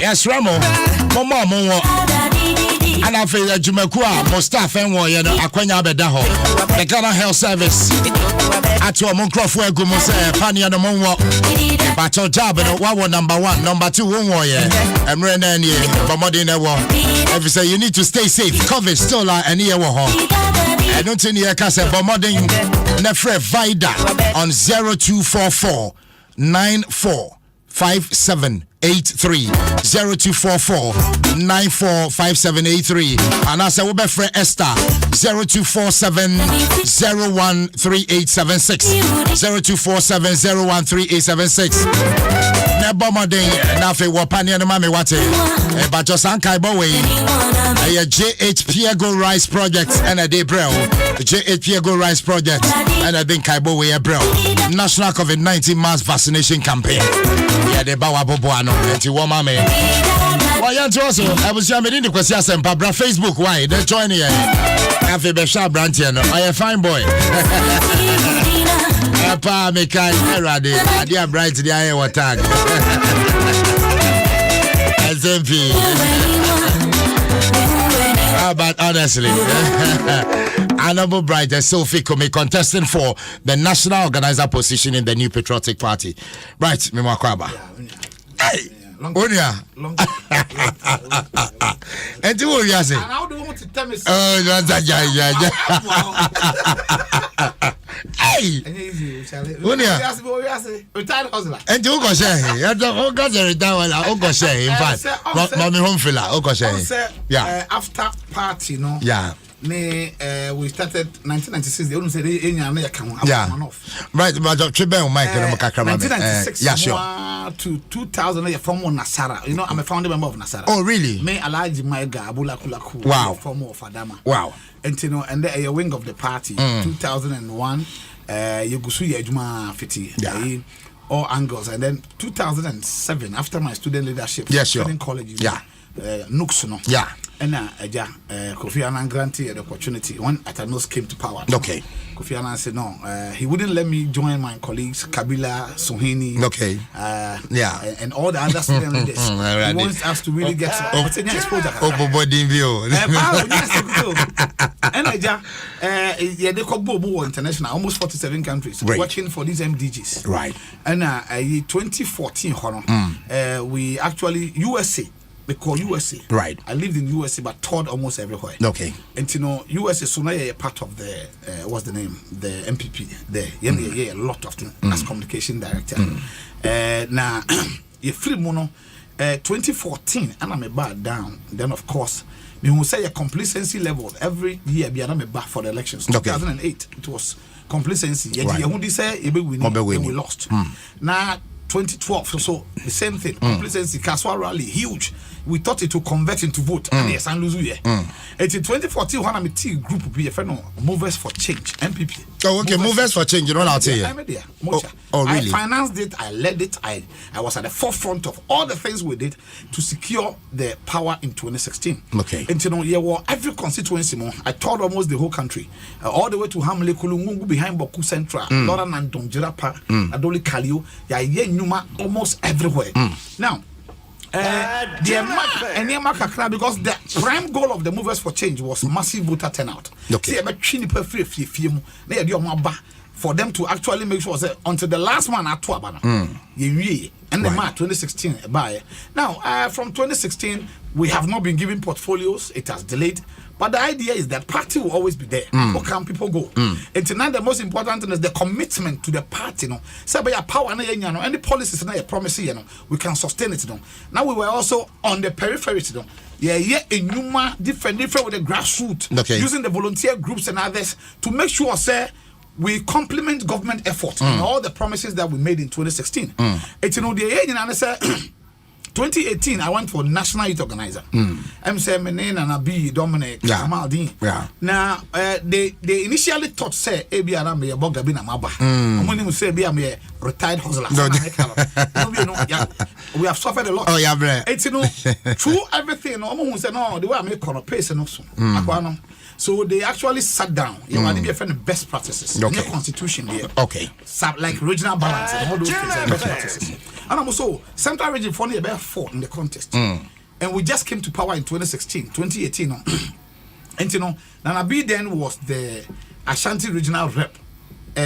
Yes, Ramo. Momo. And I feel that Jumakua, Mustafa and Warrior, Aquanya Bedaho, the Ghana Health Service. At your Moncroft, Gumose, Pania no Monwa, but your job and what number 1, number 2, warrior, and Renan, Bamodina war. If you say you need to stay safe, COVID still and near war. I don't think you can say Bamodin Nefre Vida on 0244 945783 0244 945783 and as a Uber friend Esther 0247 013876 0247 013876 Nebomodin Nafe Wapani and Mami Wate but just Ankai Bowie a JHP Ego Rice Project and a day bro JHP Ego Rice Project and I think Kaibowe bro National COVID-19 mass vaccination campaign. Yeah, the Bawa Boboano, and you want me. Why, also, I was jamming in the question, Pabra Facebook. Why? They're joining here. Have a Besha Brantian. I am fine boy. Papa, me kind Erade. I dear bright the Iowa tag. SMP. But honestly, Honorable Bright Esslifie Kumi contesting for the national organizer position in the New Patriotic Party. Right, Mimakwaba. Hey, Onya. And you will say, how do you want to tell me? Oh, hey, Onya. Retired hustler. And you go say, you don't go say retired. I go say, in fact, mommy home filler. I go say, yeah. After party, no. Yeah. We started 1996. They only said yeah. Right, but Chibe Mike 1996 yeah, sure. To 2000 from Nasara. You know, I'm a founding member of Nasara. Oh, really? Me Alaji Maiga Abula Kulaku. Wow. From Fadama. Wow. And you know, and then a wing of the party. 2001. Yugusu Yajuma Fiti. Yeah. All angles, and then 2007 after my student leadership. Yes, sure. College. Yeah. Nuxuno. Yeah. And Kofi Annan granted the opportunity when Atanos came to power. Okay. Kofi Annan said no. He wouldn't let me join my colleagues Kabila, Sohini. Okay. Yeah. And all the other student leaders. He wants us to really get some exposure. And they called Bobo International, almost 47 countries watching for these MDGs. Right. And 2014, we actually USA. They call USA. Right. I lived in USA but toured almost everywhere. Okay. And you know, USA so now a part of the what's the name? The NPP there. Yeah, a lot of things as communication director. Now you free mono 2014 and I'm a bar down. Then of course we will say a complacency level every year be a bar for the elections. 2008 it was complacency. Yeah, you say we lost. Now 2012, so the same thing. Complacency, Kaswa rally, huge. We thought it would convert into vote. And yes, and lose it. And in 2014, when I'm a T group, be a friend of Movers for Change, NPP. Oh, okay, Movers for Change. You know what I'll tell you. I'm there. Oh, really? I financed it. I led it. I was at the forefront of all the things we did to secure the power in 2016. Okay. And you know, yeah, well, every constituency, I toured almost the whole country, all the way to Hamle Kulungu behind Boku Central, Lora Nandong Jirapa, Adoli Kalio, almost everywhere. Now, because the prime goal of the Movers for Change was massive voter turnout. Okay. For them to actually make sure that until the last man at Tuabana, and the March 2016 by now from 2016 we have not been given portfolios. It has delayed. But the idea is that party will always be there. How can people go? And tonight the most important thing is the commitment to the party. Say by power and any policies and promise, we can sustain it. Now we were also on the periphery. A different with the grassroots, using the volunteer groups and others to make sure, say, we complement government effort and all the promises that we made in 2016. It's 2018, I went for National Youth Organizer. I'm saying Nabi Dominic Kamaldin. Now, they initially thought, say, ABR me a bogabina maba. I'm say, be a retired hustler. We have suffered a lot. Oh, yeah, it's through everything. No, the way I make on a pace and also. So they actually sat down. You know, they defend the best practices. Okay. In the constitution there. Okay. Like regional balance and all those things are best practices. And also, Central Region for about 4 in the contest. And we just came to power in 2018. And you know, Nana B then was the Ashanti regional rep.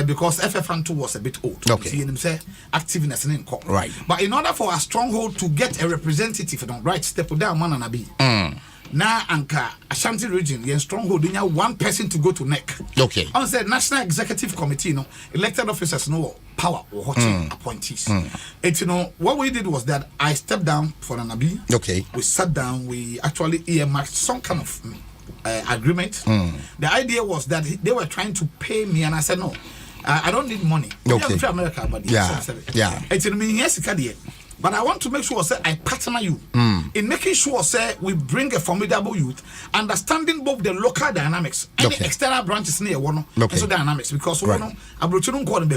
Because FFN2 was a bit old. Okay. See, say activeness in court. Right. But in order for a stronghold to get a representative, right, step down, man, and be. Now, Anka, Ashanti region, the stronghold, you have one person to go to neck. Okay. On the National Executive Committee, you know, elected officers no power or appointees. And you know, what we did was that I stepped down for Nanabi. Okay. We sat down, we actually earmarked some kind of agreement. The idea was that they were trying to pay me, and I said no. I don't need money. Okay. Yeah, America, but yeah. It's in me yes, but I want to make sure say I partner you in making sure say we bring a formidable youth, understanding both the local dynamics and the external branches near one so dynamics because one abrochun call them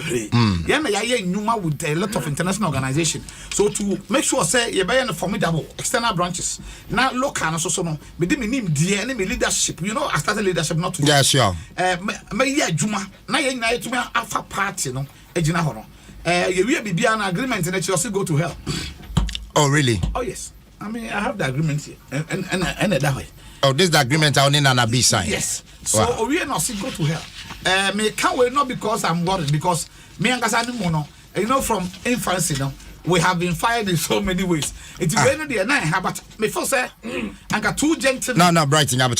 with a lot of international organization. So to make sure say you buy a formidable external branches now local so no me name DNA me leadership. You know I started leadership not to sure. Me juma na ye na to me alpha party no ejina ho no. You will be an agreement and you also go to hell. Oh, really? Oh, yes. I mean, I have the agreement here. And that way. Oh, this is the agreement I only Nana B signed. Yes. So we are not go to hell. Me can't wait not because I'm worried, because me and Gasani Mono, you know, from infancy now, we have been fired in so many ways. It's very the night, but me first say, I got 2 gentlemen. No, Brighton, I'm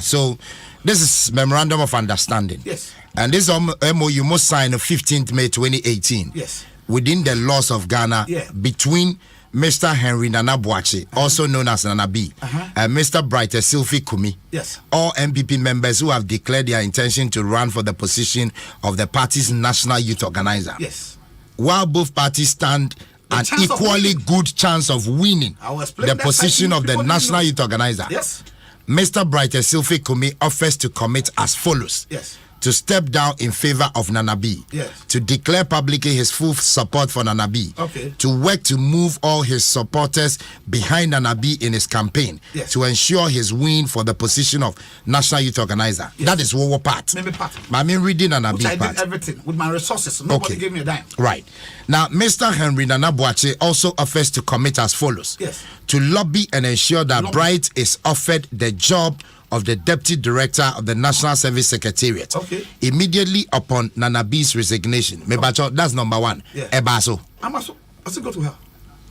So this is memorandum of understanding. Yes. And this MOU must sign on 15th May 2018. Yes. Within the laws of Ghana, between Mr. Henry Nana Boakye, also known as Nana B, and Mr. Bright Esslifie Kumi. Yes. All NPP members who have declared their intention to run for the position of the party's national youth organizer. Yes. While both parties stand an equally good chance of winning the position of the national youth organizer. Yes. Mr. Bright Esslifie Kumi offers to commit as follows. Yes. To step down in favor of Nana B. Yes. To declare publicly his full support for Nana B. Okay. To work to move all his supporters behind Nana B in his campaign. Yes. To ensure his win for the position of National Youth Organizer. Yes. That is what part. Maybe part. I mean reading Nana B I part. did everything with my resources. Nobody gave me a dime. Right. Now, Mr. Henry Nana Boakye also offers to commit as follows. Yes. To lobby and ensure that Bright is offered the job of the Deputy Director of the National Service Secretariat immediately upon Nana B's resignation. That's number 1. Yeah. Ebaso. I'm also go to hell.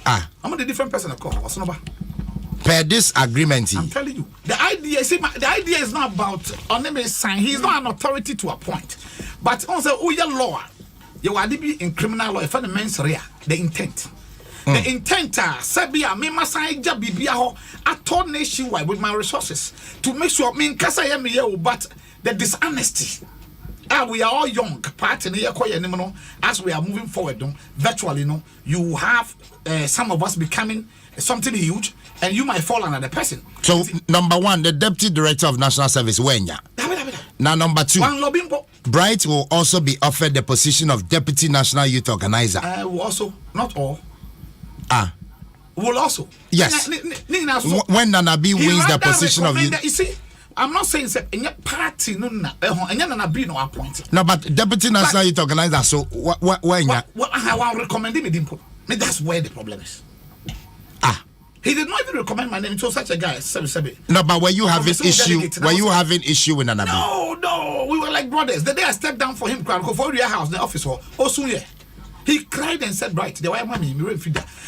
I'm a different person. Per this agreement, I'm telling you, the idea is not about sign. He's not an authority to appoint, but also your law. You are in criminal law. If the men's rear, the intent. The intent Sabia me masaija bibia ho atọ nationwide with my resources to make sure me nkasa ya me but the dishonesty. We are all young party as we are moving forward virtually you have some of us becoming something huge and you might fall under the person. So number 1, the Deputy Director of National Service Wenya. Now number 2, Bright will also be offered the position of Deputy National Youth Organizer. Will also not all. Will also. Yes. When Nana B wins the position of youth. You see, I'm not saying that any party no Nana B no appointed. No, but Deputy National Youth Organizer. So when I recommend him. That's where the problem is. He did not even recommend my name to such a guy. No, but were you having issue? Were you having issue with Nana B? No, we were like brothers. The day I stepped down for him, for your house, the office, he cried and said, "Right, the way money,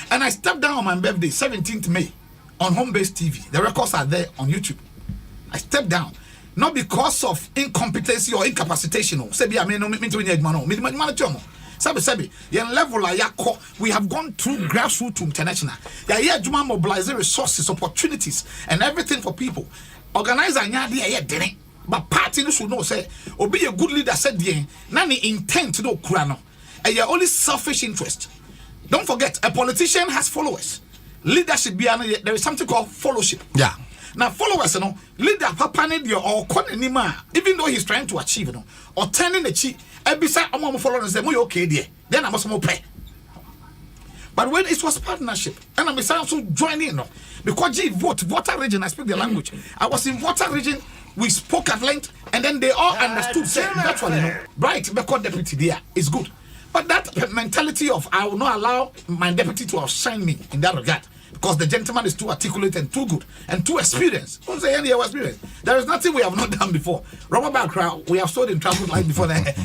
and I stepped down on my birthday, 17th May, on Home Base TV. The records are there on YouTube. I stepped down, not because of incompetency or incapacitation. We have gone through grassroots to international. Yeah, mobilizing resources, opportunities, and everything for people. Organize a but party should know say, or be a good leader said, nani intent to know Kurano. And your only selfish interest. Don't forget, a politician has followers. Leadership, there is something called fellowship. Yeah. Now, followers, leader, papa, or even though he's trying to achieve, or turning the cheek, and beside a mom followers, say, okay, dear. Then I must more pay. But when it was partnership, and I'm also joining, because G voter region, I speak the language. I was in voter region We spoke at length, and then they all understood. Say, that's what you know. Bright, because deputy there is good. But that mentality of I will not allow my deputy to outshine me in that regard, because the gentleman is too articulate and too good and too experienced. Don't say any of experience. There is nothing we have not done before. Rubber background, we have stood in traffic light before that.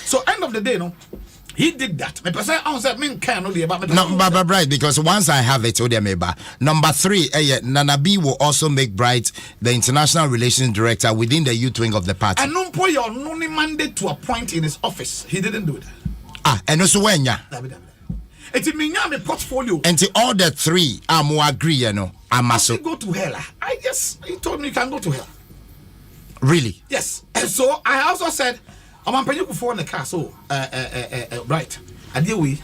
So end of the day, no. He did that. No, but Bright, because once I have it, number 3, Nana B will also make Bright the international relations director within the youth wing of the party. And no boy, your only mandate to appoint in his office. He didn't do it. And also when It means a portfolio. And to all the 3, I more agree, you know. I must go to hell. He told me you can go to hell. Really? Yes. And so I also said, I'm paying you for the car. So, right. And here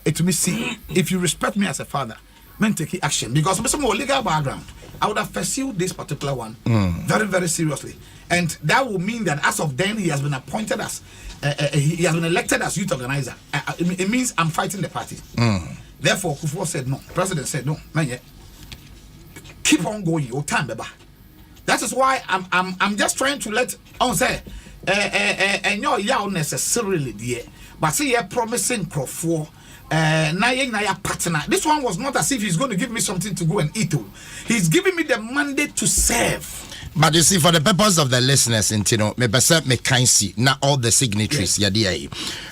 it me see if you respect me as a father, men take action, because some more legal background. I would have pursued this particular one very, very seriously, and that will mean that as of then he has been appointed as he has been elected as youth organizer. It means I'm fighting the party. Therefore, Kufuor said no. President said no. Man, yeah. Keep on going. Your time, baby. That is why I'm just trying to let on say. And you're necessarily there, but see, you're promising Crawford. Partner. This one was not as if he's going to give me something to go and eat. He's giving me the mandate to serve. But you see, for the purpose of the listeners, me can see not all the signatories.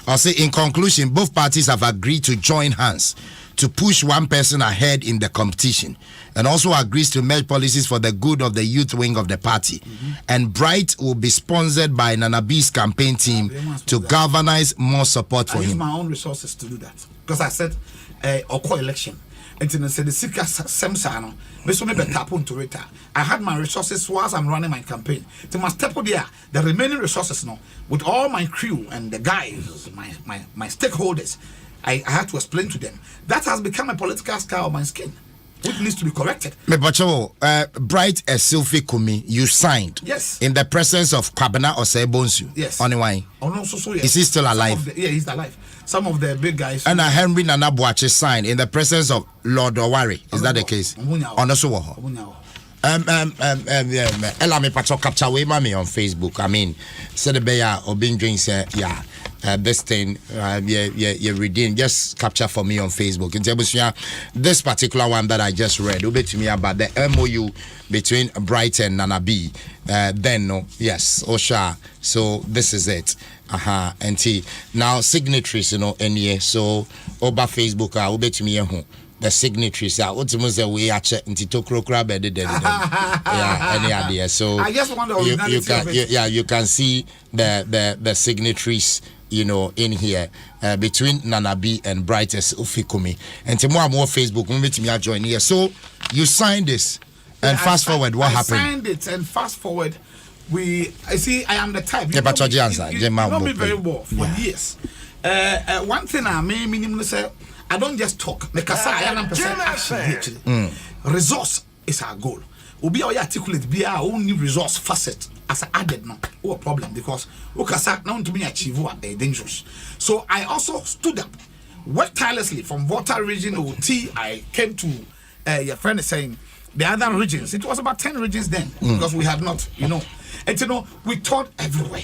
I'll say in conclusion, both parties have agreed to join hands to push one person ahead in the competition, and also agrees to merge policies for the good of the youth wing of the party. And Bright will be sponsored by Nana B's campaign team to galvanize more support for him. I use my own resources to do that, because I said Oko election, and then said the Sika Semsano, I had my resources whilst I'm running my campaign. To my step there, the remaining resources now, with all my crew and the guys, my stakeholders, I had to explain to them. That has become a political scar on my skin, which needs to be corrected. Bright Esslifie Kumi, you signed. Yes. In the presence of Kwabena Osei-Bonsu. Yes. On the wine. Oh, no, yes. Is he still alive? Yeah, he's alive. Some of the big guys. And Henry Nana Boache signed in the presence of Lord Owari. Is that the case? Ella me pacho capture we mami on Facebook. I mean, said the bear or being drinks this thing you redeem, just capture for me on Facebook. In this particular one that I just read, to me about the MOU between Bright and Nana B. Then no, yes, Osha. So this is it. And now signatories, and so over Facebook, to me the signatories are ultimately we are checking to Tokro bedded. Yeah, any idea? So I just wonder you can see the signatories, in here between Nana B and Bright Esslifie Kumi. And tomorrow more Facebook, me join here. So you signed this, and fast forward, what happened? I signed it, and fast forward, I am the type. You know me very well for years. One thing I may minimally say, I don't just talk. I am action. Resource is our goal. Obi a articulate be our only resource facet as added no problem, because ukasa now to me achieve dangerous. So I also stood up, worked tirelessly from Volta region OT. I came to your friend is saying the other regions. It was about 10 regions then, because we had not, and we taught everywhere.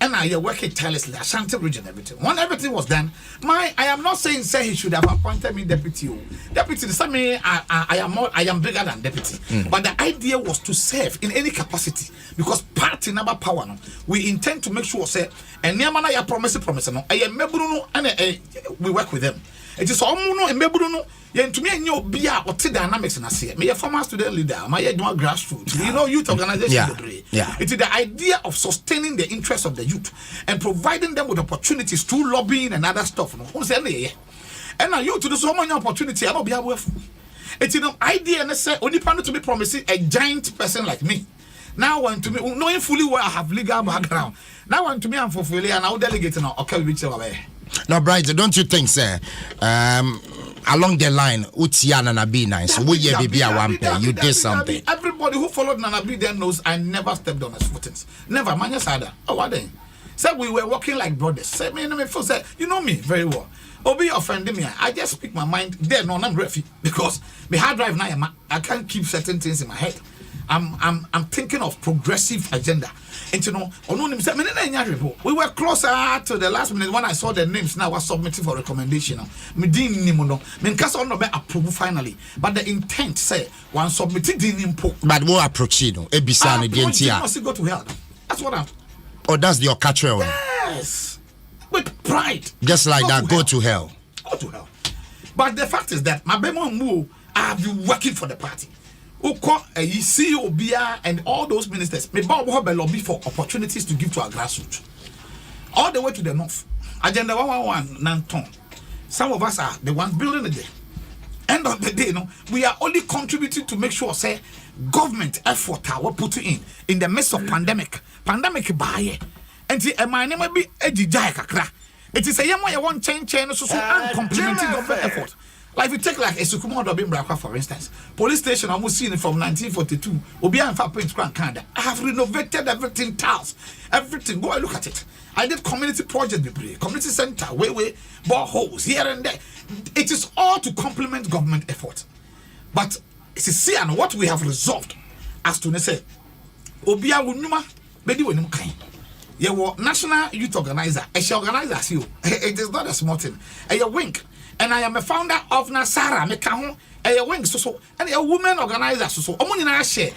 And I working tirelessly, Ashanti region, everything. When everything was done, I am not saying he should have appointed me deputy. Deputy, I am bigger than deputy. But the idea was to serve in any capacity, because party number power. We intend to make sure and I promise I am and we work with them. It is all and to me and your beer or dynamics and I say, me a former student leader, my grassroots, youth organization. It is the idea of sustaining the interests of the youth and providing them with opportunities through lobbying and other stuff. And now you to do so many opportunities, I don't be able to. It's an idea and say only plan to be promising a giant person like me. Now want to me knowing fully where I have legal background. Now want to me I'm fulfilling and I'll delegate now. Okay, which away. Now, Bright, don't you think, sir? Along the line, Utia Nana B nice. You did something. Everybody who followed Nana B then knows I never stepped on his footings. Never, man. Oh, what then? Said we were walking like brothers. Said me, you know me very well. Obi offending me. I just speak my mind. There, no, I'm ready because my hard drive now. I can't keep certain things in my head. I'm thinking of progressive agenda. And you know, we were closer to the last minute when I saw the names now was submitted for recommendation. Me didn't approve finally, but the intent say one submitted didn't. But what approach you know? Ebisani DNTR. Must go to hell. That's what I'm. Oh, that's your catcher. Yes, with pride. Just like that, go to hell. Go to hell. But the fact is that my Bemo I have been working for the party. CEO Bia and all those ministers, me have lobby for opportunities to give to our grassroots. All the way to the north. Agenda 111 Nanton. Some of us are the ones building it there. End of the day, we are only contributing to make sure, say, government effort we put in the midst of pandemic. Pandemic buy. And my name will be Ejijai Kakra. It is a young one change so complementing government effort. Like if you take like a Sukumo Dobin for instance, police station almost seen it from 1942. Obia and Prince Grand Canada. I have renovated everything, tiles, everything. Go and look at it. I did community project debris, community center, way, boreholes here and there. It is all to complement government effort. But see, and what we have resolved as to say, Obia Wunuma, Bedi Wenum Kain. You national youth organizer, a organizer as you. It is not a small thing. A wink. And I am a founder of Nasara Mekaho, a wing so and a woman organizer so Omunina share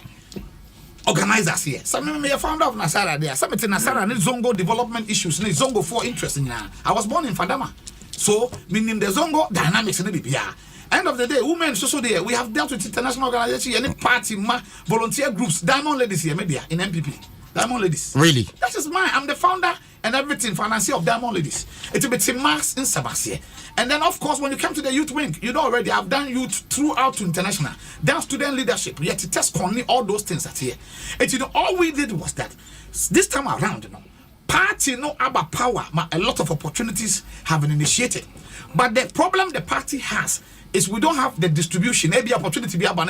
organizers here. Some me a founder of Nasara there. Some Nasara need Zongo development issues, need Zongo for interest in ya. I was born in Fadama. So meaning the Zongo dynamics in the BPR. End of the day, women so there. We have dealt with international organizations, any party, volunteer groups, Diamond Ladies here, media in NPP. Diamond Ladies. Really? That is mine. I'm the founder and everything, financier of Diamond Ladies. It's a bit Max in Sabasia. And then, of course, when you come to the youth wing, you know already, I've done youth throughout to international. Done student leadership. We had to test Connie, all those things that here. And you know, all we did was that this time around, you know, party no about power, a lot of opportunities have been initiated. But the problem the party has is we don't have the distribution. Maybe opportunity be about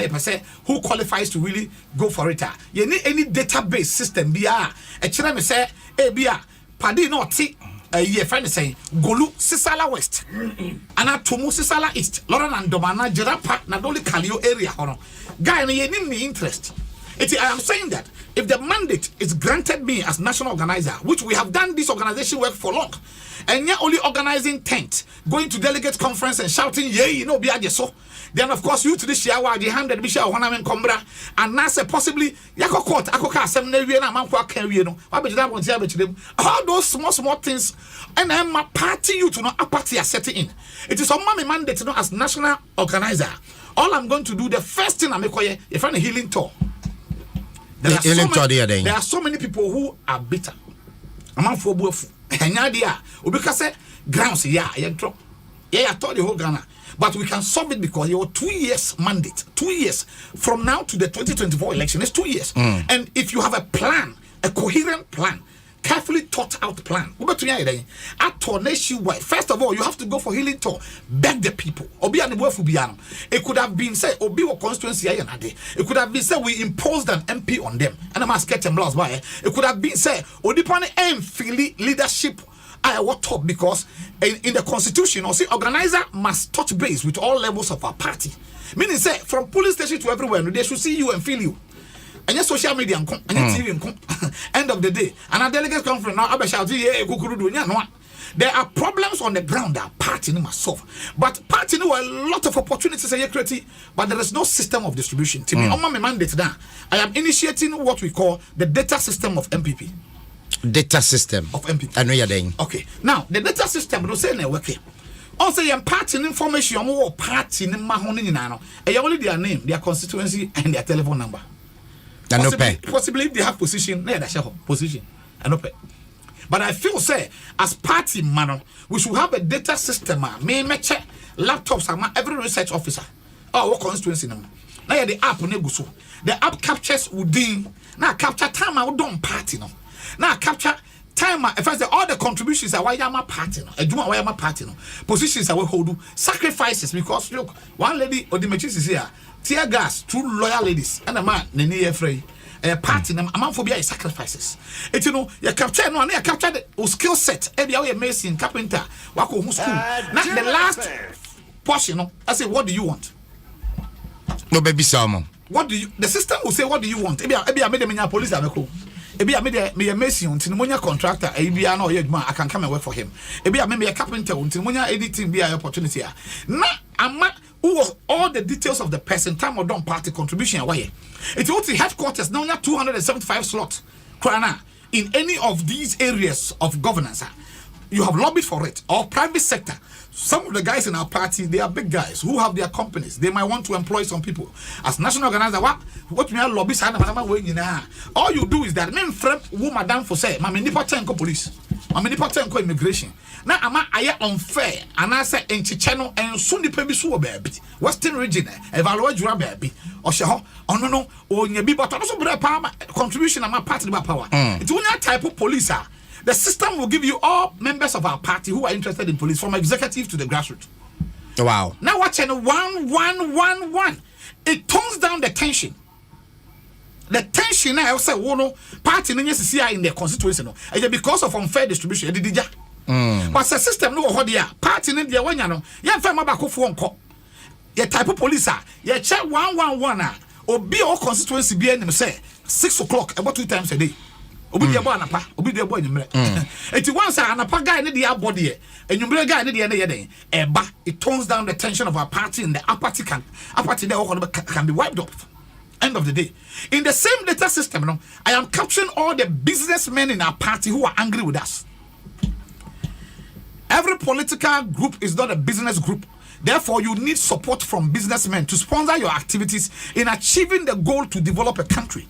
who qualifies to really go for it. You need any database system. Be a children say, hey, be a party no tea. Ye friend saying Golu Sisala West, Ana Tumu Sisala East, Lauren and Domana Jerapa, Nadoli Kalio area. Guy, you need me interest. I am saying that if the mandate is granted me as national organizer, which we have done this organization work for long, and you're only organizing tent, going to delegate conference and shouting, yay, you know, be so. Then of course you to the Shiawa, the handed Bishop Honaman Combra, and Nasa possibly Yako Court, Akoka, some Navian, Manqua Carriano, all those small things, and then my party you to know a party are setting in. It is on my mandate to know as national organizer. All I'm going to do, the first thing I'm going to find a healing tour. There are so many people who are bitter. I'm for both. And idea, because grounds, I told the whole Ghana. But we can solve it because your 2 years mandate, 2 years from now to the 2024 election, it's 2 years. And if you have a plan, a coherent plan, carefully thought out plan, first of all, you have to go for healing tour, beg the people. It could have been said, Obi constituency. It could have been said we imposed an MP on them. And I'm asking them by it could have been said, Odipane and leadership. I what top because in the constitution, or say organizer must touch base with all levels of our party. Meaning say from police station to everywhere, they should see you and feel you. And your social media and your TV end of the day. And a delegate conference now there are problems on the ground that party must solve. But party know a lot of opportunities and creativity, but there is no system of distribution. To me, on my mandate now, I am initiating what we call the data system of NPP. Data system of NPP. I know you're doing. Okay. Now the data system don't say no working. Also, your party information more party in Mahoney Nano. Only their name, their constituency, and their telephone number. Possibly if they have position, position. But I feel say as party man, we should have a data system. Me check laptops. Every research officer. Oh, what constituency number? Now the app the app captures within. Now capture time I don't party no. Now capture time if I say all the contributions are why I'm a party no. Why I'm a party no. Positions are we hold sacrifices because look one lady or the machines is here. Tear gas, true loyal ladies, and a man, Nene Frey, a party, a man for be sacrifices. It's you know, you capture no, you capture the skill set, every amazing carpenter, wako who school. Not the last portion, I say, what do you want? No, baby, salmon. what do you? The system will say, what do you want? Ebi a made them police abeko. Ebi a made me a mason until monya contractor. Ebi a no yedma. I can come and work for him. Ebi a me a carpenter until monya editing be a opportunity. Na ama who was all the details of the person time or done party contribution away. It was the headquarters now 275 slots. Krana in any of these areas of governance. You have lobbied for it or private sector. Some of the guys in our party, they are big guys who have their companies. They might want to employ some people. As national organizer, what me lobby all you do is that men frame woman down for say, Mammy Nipa Tenko police, Mammy Nipa Tenko immigration. Now am I unfair and I say in Chicheno and soon the baby so baby. Western region, evaluate your baby. Or shaho, oh no, or your be but also contribution of my party by power. It's only a type of police. The system will give you all members of our party who are interested in police, from executive to the grassroots. Wow. Now watching 1-1-1-1. It tones down the tension. The tension now say no party in the constituency no. Because of unfair distribution. But the system no hold there. Party in the one no. Ya fema bako for unko. Ya type of police ya check 1-1-1 obi all constituency be any say 6 o'clock about 2 times a day. Obi dey boy anapa, obi dey boy nyumre. Eti once anapa guy ne dey abody e, nyumre guy ne dey na yeden. Eba, it tones down the tension of our party and the apathy can be wiped off. End of the day. In the same data system, no, I am capturing all the businessmen in our party who are angry with us. Every political group is not a business group. Therefore, you need support from businessmen to sponsor your activities in achieving the goal to develop a country.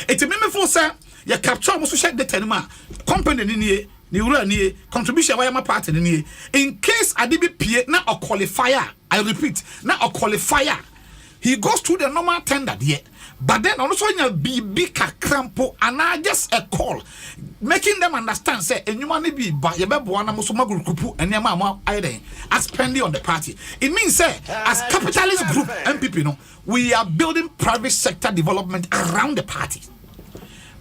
It made me feel say you capture almost check the tenima company ni contribution why my party ni in case ADBPA na a qualifier. I repeat, na a qualifier. He goes through the normal tender there. But then also in a BB crampo and I just a call making them understand say and you money be but you better one musoma group and your mama as spending on the party. It means say as capitalist group NPP no we are building private sector development around the party.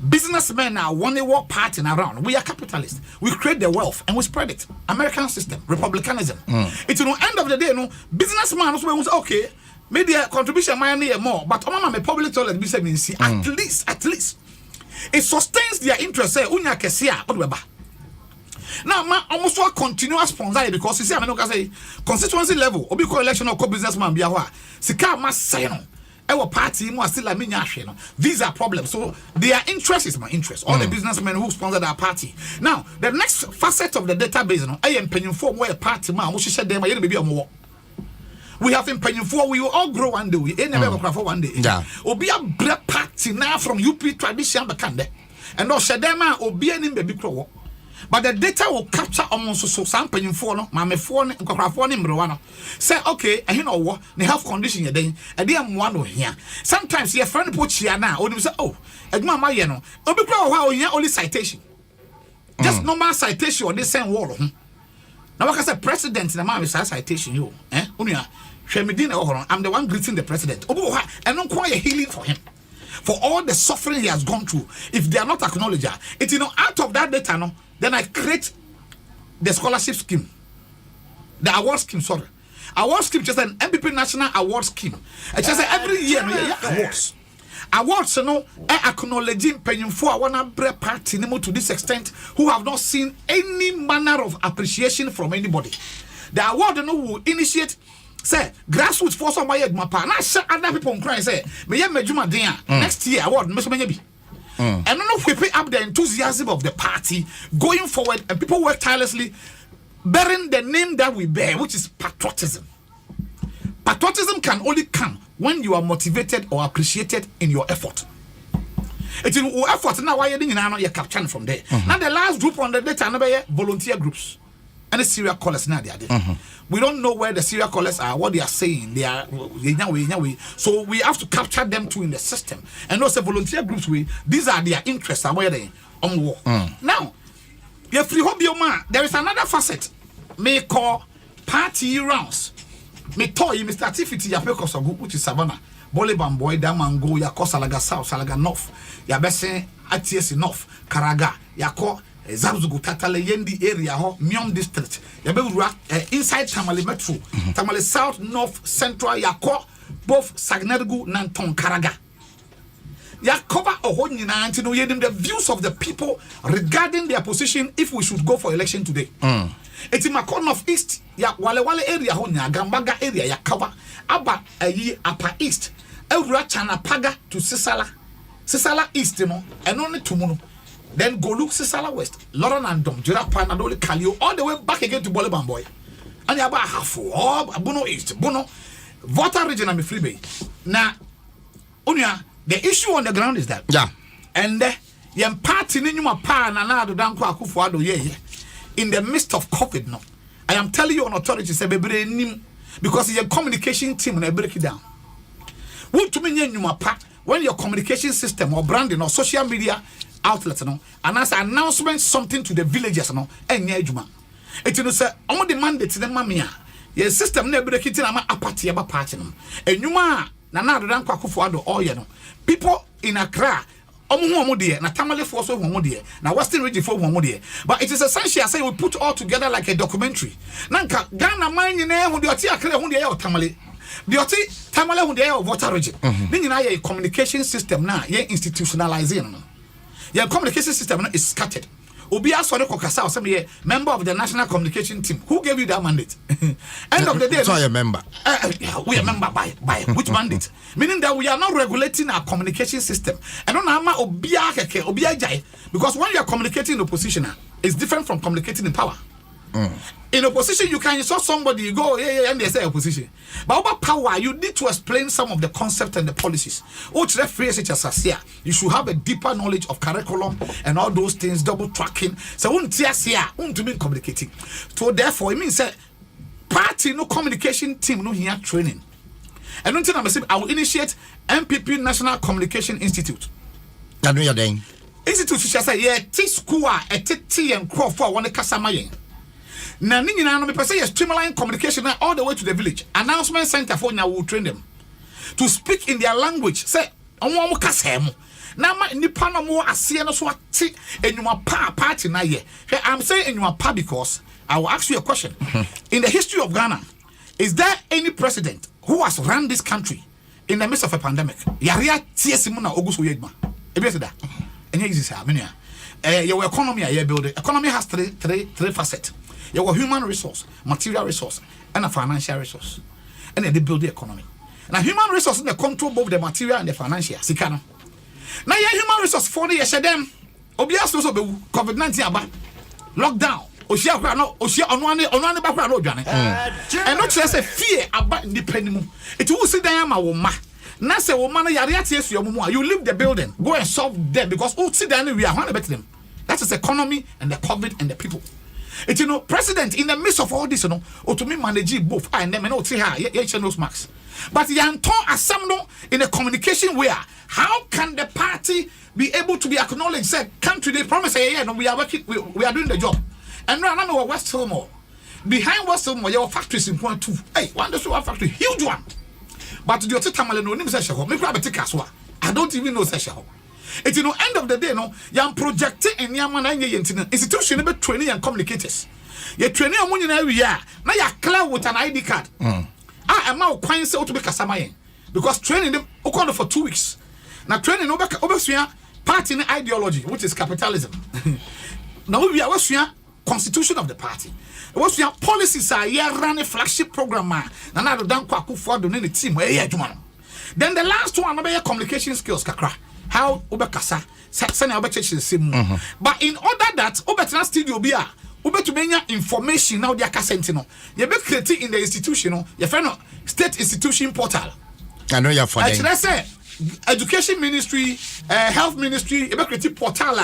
Businessmen are one work party around. We are capitalists. We create the wealth and we spread it. American system, republicanism. It's the end of the day, no businessman also say okay. Maybe a contribution might need more, but my public toilet be saying at least it sustains their interest. Say unya kesia odweba. Now ma almost a continuous sponsor because you see I say constituency level obi ko election or co businessman be a sika ma say no our party mo still like me no. These are problems. So their interest is my interest. All the businessmen who sponsor our party. Now the next facet of the database no I am paying for where party ma mo share them maybe more. We have been paying for. We will all grow one day. We never grow for one day. Yeah. Obi a bread party now from UP tradition bakande, and no shedema obi any baby grow. But the data will capture almost so some paying for no. Mame for ne nkwakrafo ne mrewano. Say okay, I know what the health condition you dey. I dey am one here. Sometimes your friend put here now. Or say oh, edma ma ye no. Obi grow wa only citation. Just normal citation or the same wall. Now, like I said, president in the man with citation, you, I'm the one greeting the president. And don't quite a healing for him. For all the suffering he has gone through. If they are not acknowledged, it's out of that data, no, then I create the scholarship scheme. The award scheme, sorry. Award scheme, just an NPP national award scheme. It's just every year, awards. Awards, acknowledging paying for one bread party to this extent who have not seen any manner of appreciation from anybody. The award will initiate, say, grassroots for some way, my partner, other people cry, say, next year award, Mr. Menyabi. And I don't know if we pay up the enthusiasm of the party going forward, and people work tirelessly, bearing the name that we bear, which is patriotism. Patriotism can only come when you are motivated or appreciated in your effort. It's in your effort now why you're capturing from there. Now the last group on the data volunteer groups and the serial callers now they are we don't know where the serial callers are, what they are saying. They are so we have to capture them too in the system. And also volunteer groups these are their interests and where they on war. Now, if you hope your man, there is another facet may call party rounds. Me toy Mr. Tifiti ya peko so which is Savannah. Boliban boy Damango ya ko Salaga South, Salaga North. Ya bese ATS North, Karaga, ya ko Zabzugu Tatale Yendi area ho Myom district. Ya be inside Tamale Metro. Tamale South, North, Central ya ko both Sagnergu Nanton Karaga. Ya cover a whole to know the views of the people regarding their position if we should go for election today. It's in Macon of East, ya Wale area, Honya, Gambaga area, ya cover Aba a ye Upper East, Elra Chanapaga to Sisala East, and only Tumuno. Then go look Sisala West, Lauren and Dom, Jirapan, and only Kalio, all the way back again to Boliban Boy. And Yaba Hafu, Bono East, Bono, Water Region, and Freebay. Now, Unya. The issue on the ground is that, and the party in your pa na do danko akufuado ye in the midst of COVID. No, I am telling you on authority say bebre nim because your communication team na break it down. What to mean your pa when your communication system or branding or social media outlets no and as announcement something to the villagers no enye adwuma. It you say on the mandate the mamia your system na break it na ma apart aba party no enwuma na do danko akufuado all ye no. People in Accra, na Tamale Force na Western Region for but it is essential I say we put all together like a documentary. Nanka Ghana mine ne hu de oti Accra hu de Tamale. The oti Tamale hu de Water Region. Ni na ye communication system na ye institutionalizing no. Your communication system no is scattered. Obi asore kokasa o say ye member of the national communication team. Who gave you that mandate? End of the day. So a member. We are member by which mandate? Meaning that we are not regulating our communication system. And on ama obia keke obia jai because when you are communicating in opposition, it's different from communicating in power. In opposition, you can insult somebody, you go, and they say opposition. But about power, you need to explain some of the concepts and the policies. You should have a deeper knowledge of curriculum and all those things, double tracking. So, to be communicating. So, therefore, it means that party, no communication team, no here training. And until I will initiate NPP National Communication Institute. Institute, she say, yeah, T school, a T and crop for one Kasamayan. Na ninyi na no me pese ye streamline communication all the way to the village. Announcement center for now will train them to speak in their language. Say onwo kasa mu. Na ma nipa no mo ase no so ate enwuma pa party na ye. I'm saying enwuma pa because I will ask you a question. In the history of Ghana, is there any president who has run this country in the midst of a pandemic? Yaria tiesimu na oguso yedma. Ebi da. Enye easy say amenia. Your economy are building. Economy has three facets. You have human resource, material resource, and a financial resource. And then they build the economy. Now, human resource they control both the material and the financial. Sikano. Now, your human resource for the year, Obias also be COVID-19 about lockdown. Oshia onwane background no dwane. And not just a fear about independent. It will sit down my woman. Now say woman yare atie your mumu. You leave the building, go and solve them because sit down we are one better them. That is economy and the COVID and the people. It's president in the midst of all this, to me manage both. I never know say those marks. But Yanton Assemble in a communication where how can the party be able to be acknowledged? Say, country they promise we are working, we are doing the job. And now I know West Hillmore. Behind West Hillmore, your factories in point 2. Hey, one factory, huge one. But the Tamale no name session, me grab a tikaswa. I don't even know session. It's end of the day, you're projecting and you're institution about training and communicators. You're training a money every year. Now you're clear with an ID card. I am now quite to be Kasamayan because training them for 2 weeks. Now training over party in ideology, which is capitalism. Now we are constitution of the party. What's your policies are here running flagship program man. And I don't quack for the team. Then the last one about your communication skills, Kakra. How Obekasa send our church the same. But in order that Obetana studio be to many information now they are sentino. You be creating in the institution, your friend state institution portal. I know you're for say education ministry, health ministry, you be creating portal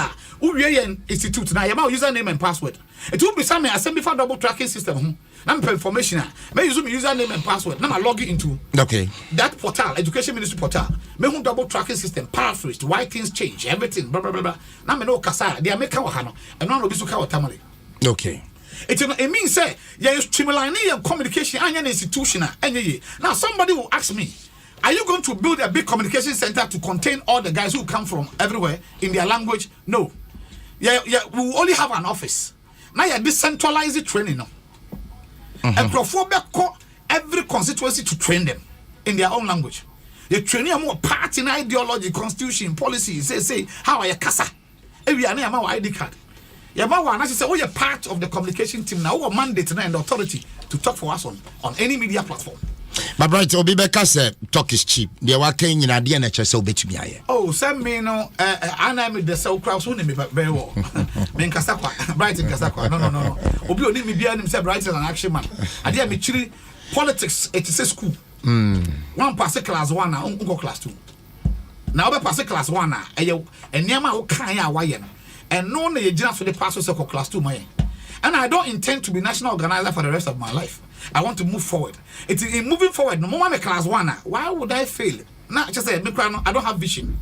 institute now. You have username and password. It will be something assembly for double tracking system. Now information. May use my username and password. Now I log into that portal, education ministry portal. May double tracking system, paraphrased, why things change, everything, blah blah blah blah. Now me know kasa. They are making wahano. And now we suka watamale. Okay. It means say you streamline your communication and your institution. Now somebody will ask me, are you going to build a big communication center to contain all the guys who come from everywhere in their language? No. We will only have an office. Now you decentralize training now. And every constituency to train them. in their own language. You train them more party ideology, constitution, policy. Say how are you kasa? Every year na ID card. You say you're part of the communication team now. Our mandate and authority to talk for us on any media platform. My brother, Obi Beka said talk is cheap. They were saying in a DNH so bet me aye. Oh, send me no. I am the cell crowd soon me very well. Me Kasakwa, bright in Kasakwa. No. Obi oni me bia himself bright an action man. I dey me chiri politics. It is a school. One pass class 1 na unko class 2. Now we pass class 1 na. And niama wo kan ya waye no. And no na ye gina for the pass so class 2 my. And I don't intend to be national organizer for the rest of my life. I want to move forward. It's in moving forward. No more me class 1 na. Why would I fail? Now just say me I don't have vision.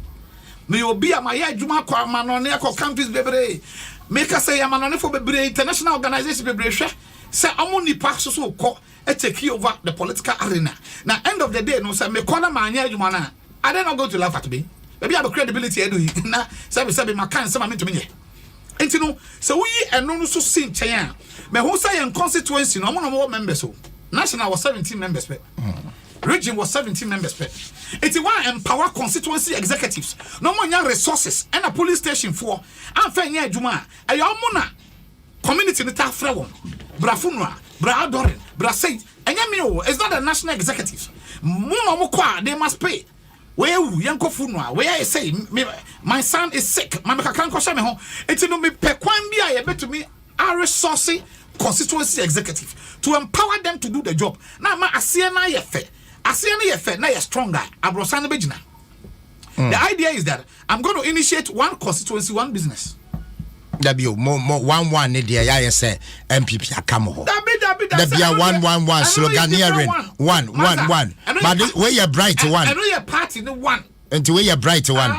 Me obi a my adwuma kwa mano na ko campus bebre. Make us say amano for bebre international organization bebre hwe. Say amu nipa so ko e take over the political arena. Now end of the day no say me corner my adwuma na. I don't go to laugh at me. Maybe I have credibility edu. Na say my kan say me to me. Enti no so we eno no so sin chen me who say in constituency no mo members so national was 17 members pe region was 17 members pe enti one empower constituency executives no mo nya resources and a police station for anfa nya adwuma ayo mo na community ni ta frɛ won bra funua bra adorin bra saint enya me o it's not the national executives mo no mo kwa they must pay. Where yanko funwa where I say my son is sick my can ko me ho enti no me pekwan bia ye betumi a resource constituency executive to empower them to do the job na ma ase na ye fe na ye stronger abrosan be gina. The idea is that I'm going to initiate one constituency, one business. W more 1-1 ne dia ya say NPP akamo ho. That be a 1-1-1 sloganeering 1-1-1. But where you bright one. I know your party the one. Until where you bright one.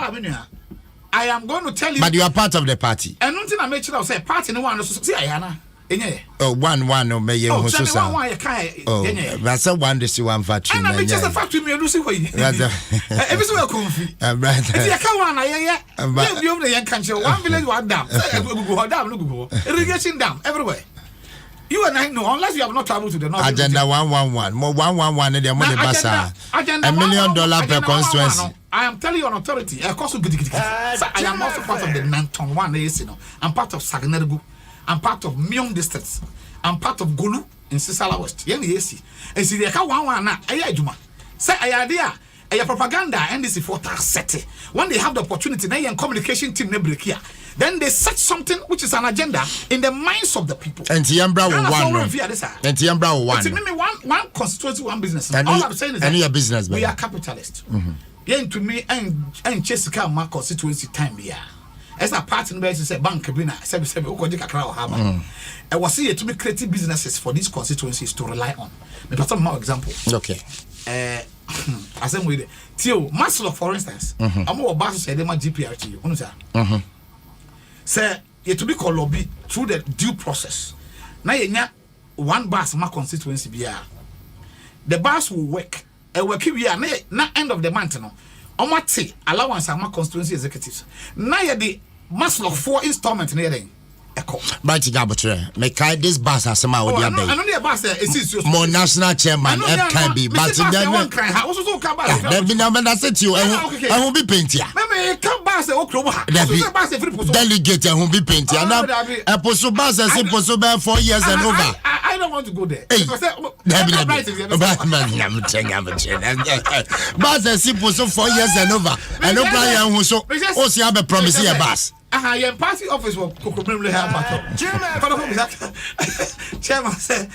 I am going to tell you. But you are part of the party. And nothing I make sure I say party no one so see ayana. Oh 1-1 no me ye ho so sa. Oh, that's a 1 this 1 factory. And I just a factory me do see why. Every so comfy. Right. If you can one yeah. You over the country 1 village 1 dam. Go dam look irrigation dam everywhere. You and I know unless you have not traveled to the north. Agenda 1-1-1. More 1-1-1 in the money basa. $1 million per constituency. I am telling you on authority. I am also part of the Nanton 1 you know. I'm part of Sagnergu. I'm part of Mion districts. I'm part of Gulu in Sisala West. Yes. And see, they can 1-1 na. Ayajuma. Say idea. A propaganda NDC for set. When they have the opportunity, they and communication team never break here. Then they set something which is an agenda in the minds of the people. And Tiambra will 1. And Tiambra will 1. It's one constituency, one business. And all I'm saying is that business, we are capitalists. Yeah, to me and Jessica my constituency time here. As a party in say bank bina 77 Okojika Crow Hama. I was here to make creative businesses for these constituencies to rely on. Maybe some more example. Okay. As I'm with Tio Maslow, for instance, I'm more about to say them GPRT. Say you to be called lobby through the due process. Now you one bus my constituency be the bus will work. A work here na end of the month no. Omati allowance my constituency executives. Now you the Maslow 4 installment near them. But make this bus as some out there. I know the bus is more national chairman can be, but then be number that's it you. I won't be painting. Delegate and won't be painting. I post bus as impossible 4 years and over. I don't want to go there. Bus as simple so 4 years and over. And no Brian who so also have a promise here bus. Your party office will probably have battle. Chairman said,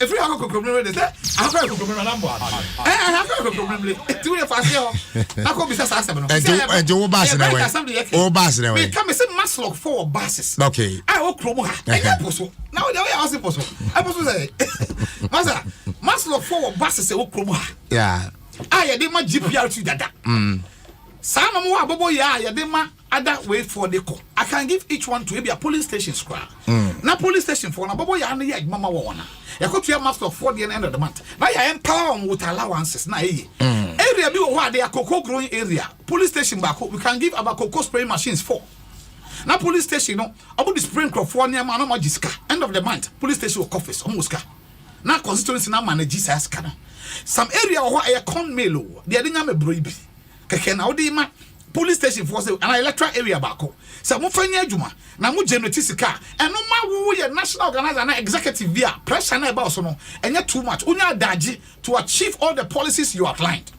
if you have a community, I have a community number. I have a community. 2 years fast. I could be successful. And Joe Bass in a way. Oh, Bass in a way. Come and say Maslow 4 buses. Okay. I will Chroma. Now they are asking for so. I was to say, Maslow 4 buses. Yeah. I did my GPRT data. Some more abobo ya de ma other way for the call. I can give each one to be a police station square. Na police station for na abobo ya na ya mama wana. Ya go to your master for the end of the month. Now you empower them with allowances na area bi where they are cocoa growing area. Police station back we can give about cocoa spraying machines for. Na police station no about the spring crop for near man no magiska. End of the month police station will office almost ka. na constituency na manage Jesus kana some area ho e con melo de ade nya me bro ibi keke na odi ma police station for say an electoral area bako say mo fanya adwuma na mo generate sika eno ma wo ye national organizer na executive via pressure na about so no enye too much unya adaji to achieve all the policies you outlined.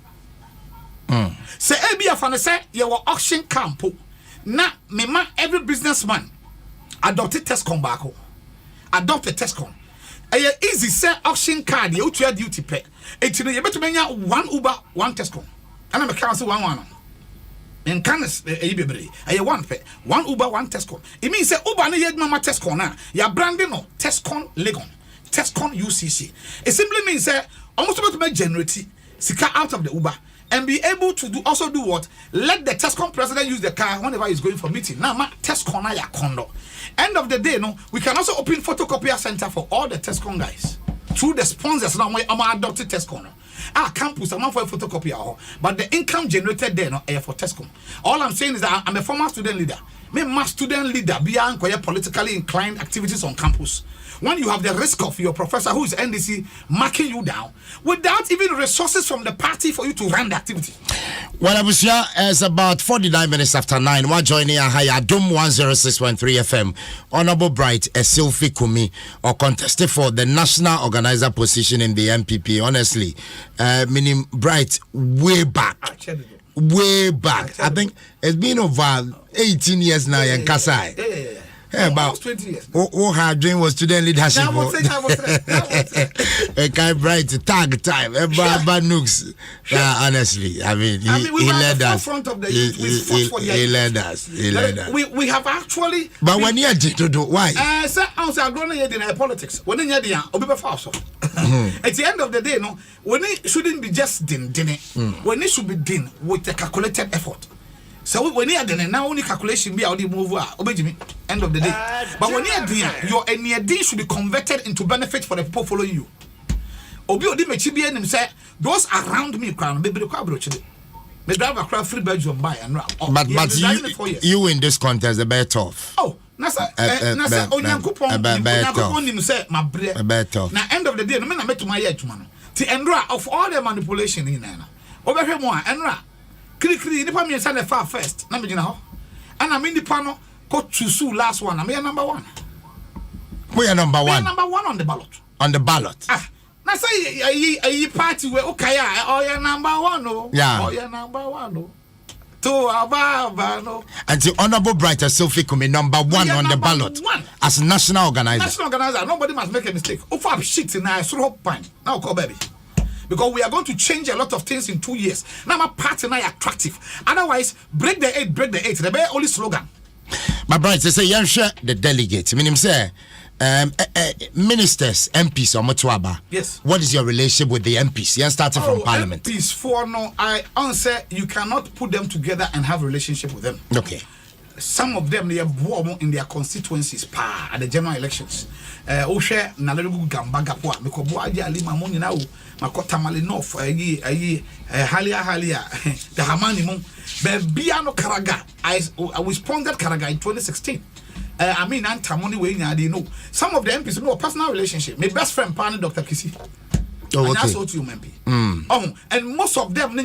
Say ebia fa ne say ye wo auction camp na me ma every businessman adopt a Tescom bako adopt a Tescom easy say auction card ye utua duty pay etino ye beto menya one Uber one Tescom ana me can say one in Canis bebre one pay one Uber one Tescom it means say Uber na ye mama Tescom na ya branding no Tescom Legon Tescom UCC it simply means say almost about to make generate sika out of the Uber and be able to also do what? Let the Tescom president use the car whenever he's going for meeting. Now, Tescom na ya condo. End of the day, no, we can also open photocopier center for all the Tescom guys through the sponsors. Now, I'm adopted Tescom. Campus, I'm not for a photocopier, but the income generated there, no, for Tescom. All I'm saying is that I'm a former student leader. Me, my student leader, beyond politically inclined activities on campus. When you have the risk of your professor who is NDC marking you down without even resources from the party for you to run the activity. Well, Abusia, it's about 49 minutes after 9. We're joining a high Adom 106.3 FM. Honorable Bright Esslifie Kumi or contested for the national organizer position in the NPP. Honestly, meaning Bright way back. Way back. I think it's been over 18 years now in Kasai. Yeah, about 20 years. Her dream was student leadership. Kai Bright tag time. Bad nooks. Honestly, I mean, he led us. He led us. We have actually. But when you did to do why? Sir, I'm going to politics. When you did, At the end of the day, no, when it shouldn't be just din, when it should be din with a calculated effort. So when you are done now, only calculation be out the move end of the day. But when you are there, your NED should be converted into benefit for the people following you. Obi odi mechibi enim say those around me crown be the kwabrochi. Me drive a free bedroom buy and but you in this contest the better tough. Oh, nasa onyankopon nim say mabre. Better. Na end of the day no me na meto my adwuma no. Ti endra of all the manipulation in na. Obehwe mo a enra Kiri nipa me say far first na me gina ho ana me nipa no ko choose last one na me number 1 we are number 1 on the ballot na say ayi party we okay oh yeah number 1 no oh yeah number 1 no to aba no and the Honorable Bright Esslifie Kumi number 1 on the ballot as national organizer nobody must make a mistake ofa shit na so hope pan now call baby. Because we are going to change a lot of things in 2 years. Now my party now attractive. Otherwise, break the 8. The very only slogan. My brother, they say you share the delegates. I mean, say ministers, MPs, or Motuaba. Yes. What is your relationship with the MPs? You're starting from Parliament. MPs for no, I answer you cannot put them together and have a relationship with them. Okay. Some of them they are born in their constituencies at the general elections. Oshe nalegu gambaga po meko boaje ali mamoni na o makota mali north halia the hamani mo be no karaga I responded karaga in 2016. I mean antamoni we nya dey know some of the MPs know a personal relationship. My best friend partner Dr. Kisi. Oh, okay. And that's what you MP. And most of them,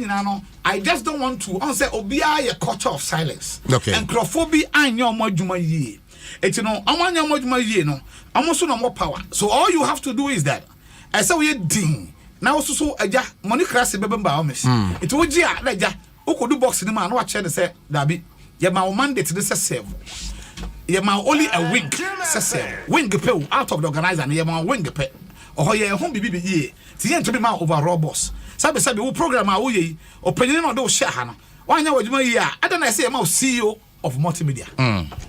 I just don't want to answer Obia a culture of silence. Okay. And Crophobia, I know more Juma ye. It's I want your more Juma ye, no. I'm also no more power. So all you have to do is that I say we ding. Now so money crash bebemba omis. It would ya leja. Who do box in the man watch and say Dabi. Ye my mandate this is save. Ye my only a wing say wing pay out of the organizer and ye my wing pay. Oh yeah, home bibi ye. Ti to be my overall boss. Sabe wo program a wo ye. Opinion no do share ha no. Wanya wadwuma ye a. Adana say ma CEO of multimedia.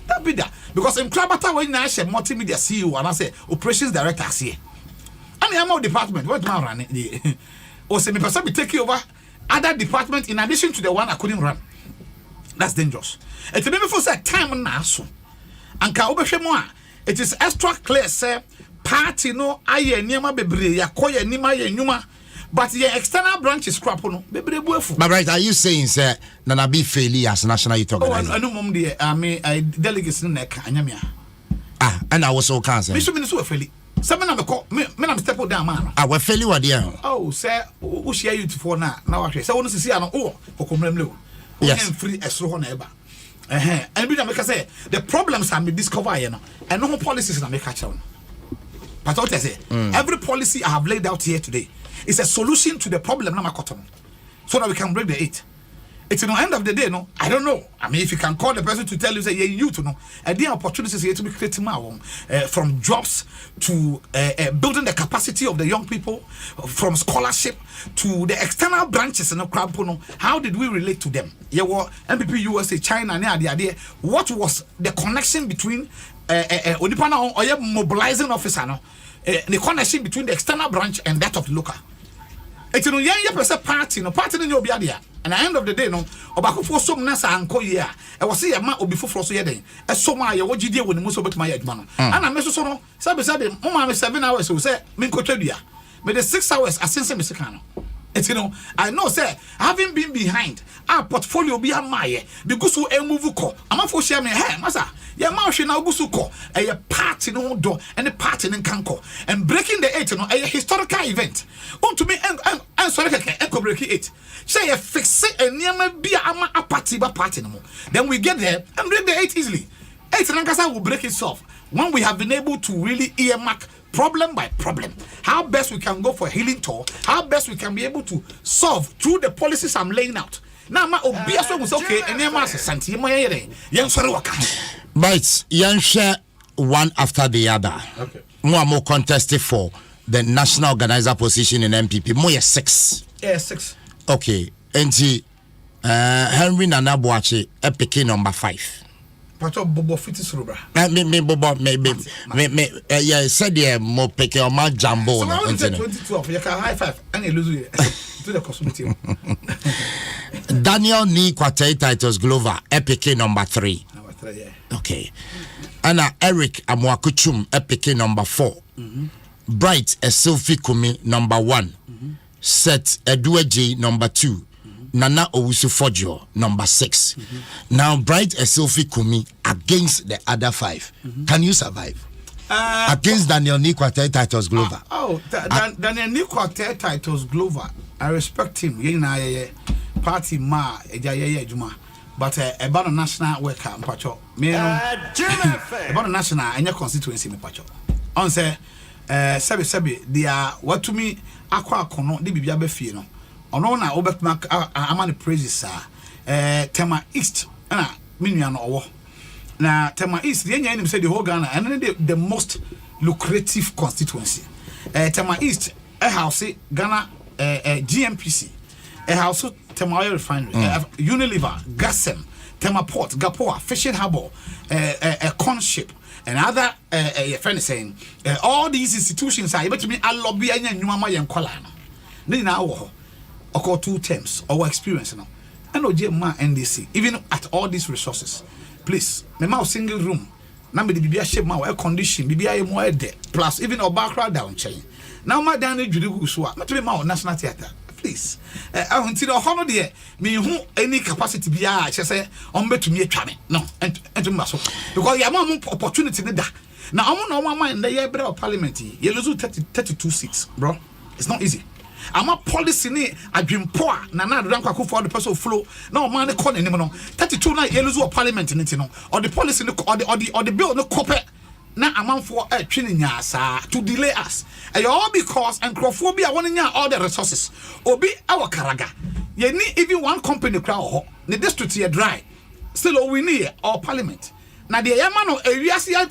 That be that because in Krabata when na share multimedia CEO and I say operations director here. And am department what man run it. O say me person be take over other department in addition to the one I couldn't run. That's dangerous. It be before say time na so. Anka obehwe mo a it is extra clear say party no aye niema bebre yakoye nima ye nyuma but the external branch is crap no bebre buefu. But right, are you saying sir Nana be fairly as national youth organizer? Oh, I know mom the I delegates no nek anyamia. And I was so cancer. Me so fairly. Some men I'm step down man. I will fail you again. Oh, sir, who share you for now? Now I say, I want to see an oh, yes, free as so neighbor. And we make say the problems have been discovered, you know, and no policies na make catch on. But what I say, every policy I have laid out here today is a solution to the problem. So that we can break the 8. It's in the end of the day, no. I don't know. I mean, if you can call the person to tell you, say, yeah, you to know, and the opportunities here to be creating from jobs to building the capacity of the young people, from scholarship to the external branches in the crowd. How did we relate to them? Yeah, well, NPP, USA, China, and the idea. What was the connection between mobilizing officer, no? The connection between the external branch and that of the local? It's no young party, no party in your biadia. And at the end of the day, no, about for some nasa anko year. I was see a man will be for so yet. As so my what you did when most of my man. And I mess so no, Sabe, 7 hours, who say, Minko Tredia. But the 6 hours, I sent some Mexicano. It's I know, sir, having been behind our portfolio be a maye, because we move ko. I'm not for share me, hey, massa. Your mouth now gusuko, a party no door and a party in Kanko, and breaking the 8, a historical event. On to me and sorry, I break it. Say a fix it and near be a party, but party no more. Then we get there and break the 8 easily. 8 Nankasa will break itself when we have been able to really earmark problem by problem. How best we can go for a healing tour, how best we can be able to solve through the policies I'm laying out. Now, my obvious was okay, and then my Santi, my young Soraka. But young share one after the other. Okay. More contested for the national organizer position in NPP. More 6. Yeah, 6. Okay. And Henry Nana Boache, epic number 5. Bobo fitis rubra. Me yeah said yeah mo pick your man jumbo so no internet 22 you can high five and you lose to the cosmetic. Daniel Ni Quartet Titles Glover epic number 3. Number 3, yeah. Okay. Anna Eric Amwakuchum epic number 4. Bright Esslifie Kumi number 1. Set Edueji number 2. Nana Owusu Fojo number 6. Now Bright Esslifie Kumi against the other 5. Can you survive? Against Daniel Ni Quartet Titles Glover. Daniel Ni Quartet Titles Glover. I respect him. Party ma juma. But about a national worker mpacho. Me about a national and your constituency me pacho. On say sebi they are what to me akwa kono de bibia be fie no. Ono na obetma amani praises Tema East na minua no owo na Tema East the enya say the whole Ghana and the most lucrative constituency. Tema East house Ghana GMPC house Tema Oil Refinery, Unilever, Gasem, Tema Port, Gapoa, Fishing Harbour, Corn Ship, and other friend saying all these institutions are able to be a lobby and Numama and Kolana. Now or 2 terms or experience now. And OJMA NDC, even at all these resources, please, me ma single room. Now me the BBA shape ma air condition, BBA more there, plus even our background down chain. Now my Danny Judy Gusua, not to be my national theatre. Please, I want to know how there me who any capacity be I say on bet to me a no and to muscle because you have opportunity that. Now I'm on my mind the year of parliament, you lose 32 seats, bro. It's not easy. I'm a policy ni I dream poor na rank for the person flow now man the corner anymore 32 na yellow or parliament in it no or the policy or the bill no copy na amount for training to delay us and all because and crophobia wanting all the resources obi our karaga you need even one company crowd the district here dry still all we need our parliament now the yamano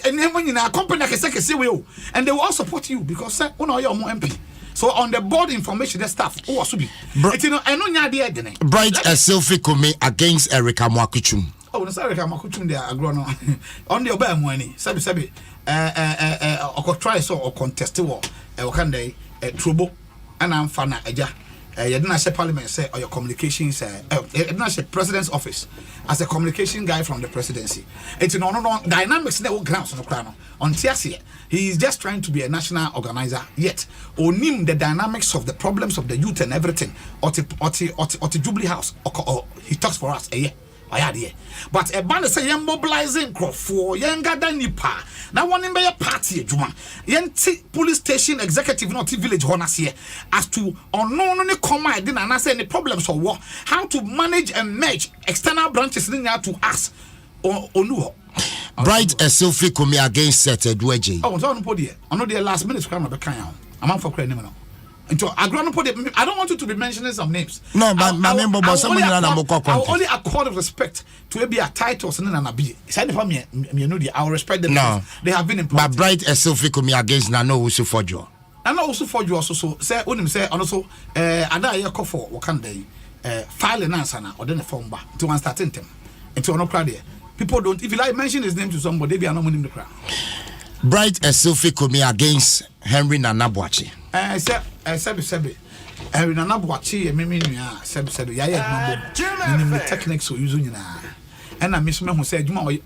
and then when you a company can say we and they will all support you because say you're more MP. So on the board information, the staff, I know Bright Esslifie Kumi against Erica Mwakuchum. Oh, no, Erica Mwakuchum, they are agrono on the obey money. Sabi, or try so or contest war, can they trouble and I'm fana eja. You didn't say parliament say or your communications you didn't say president's office as a communication guy from the presidency. It's no dynamics network grounds on the crown on TSC. He is just trying to be a national organizer yet onim the dynamics of the problems of the youth and everything or the Jubilee House or he talks for us oyade but a band say yen mobilizing crop for yen gada nipa na one in be party adwuma yen police station executive not village honase as to unknown ne command din na say any problems or what how to manage and merge external branches in to us onu Bright Esslifie Kumi against Seth Edweje. oh so no podi ono the last minute crime be kan am for credit no into I don't want you to be mentioning some names. No, but my member was someone I only accord respect to be a titles and an abi. I will respect them. No, they have been important. But Bright Esslifie Kumi against Nano Usu Fojo. And also for you also so say unim say also ada ye call for what can they file an answer na or then a form back to one starting them into no crowd there. People don't if you like mention his name to somebody they are not winning the crowd. Bright Esslifie Kumi against Henry Nanabuachi. Sebi Henry Nanabuachi mimi nua sebi ya mambo ni techniques so use nyina and I miss me who say adwuma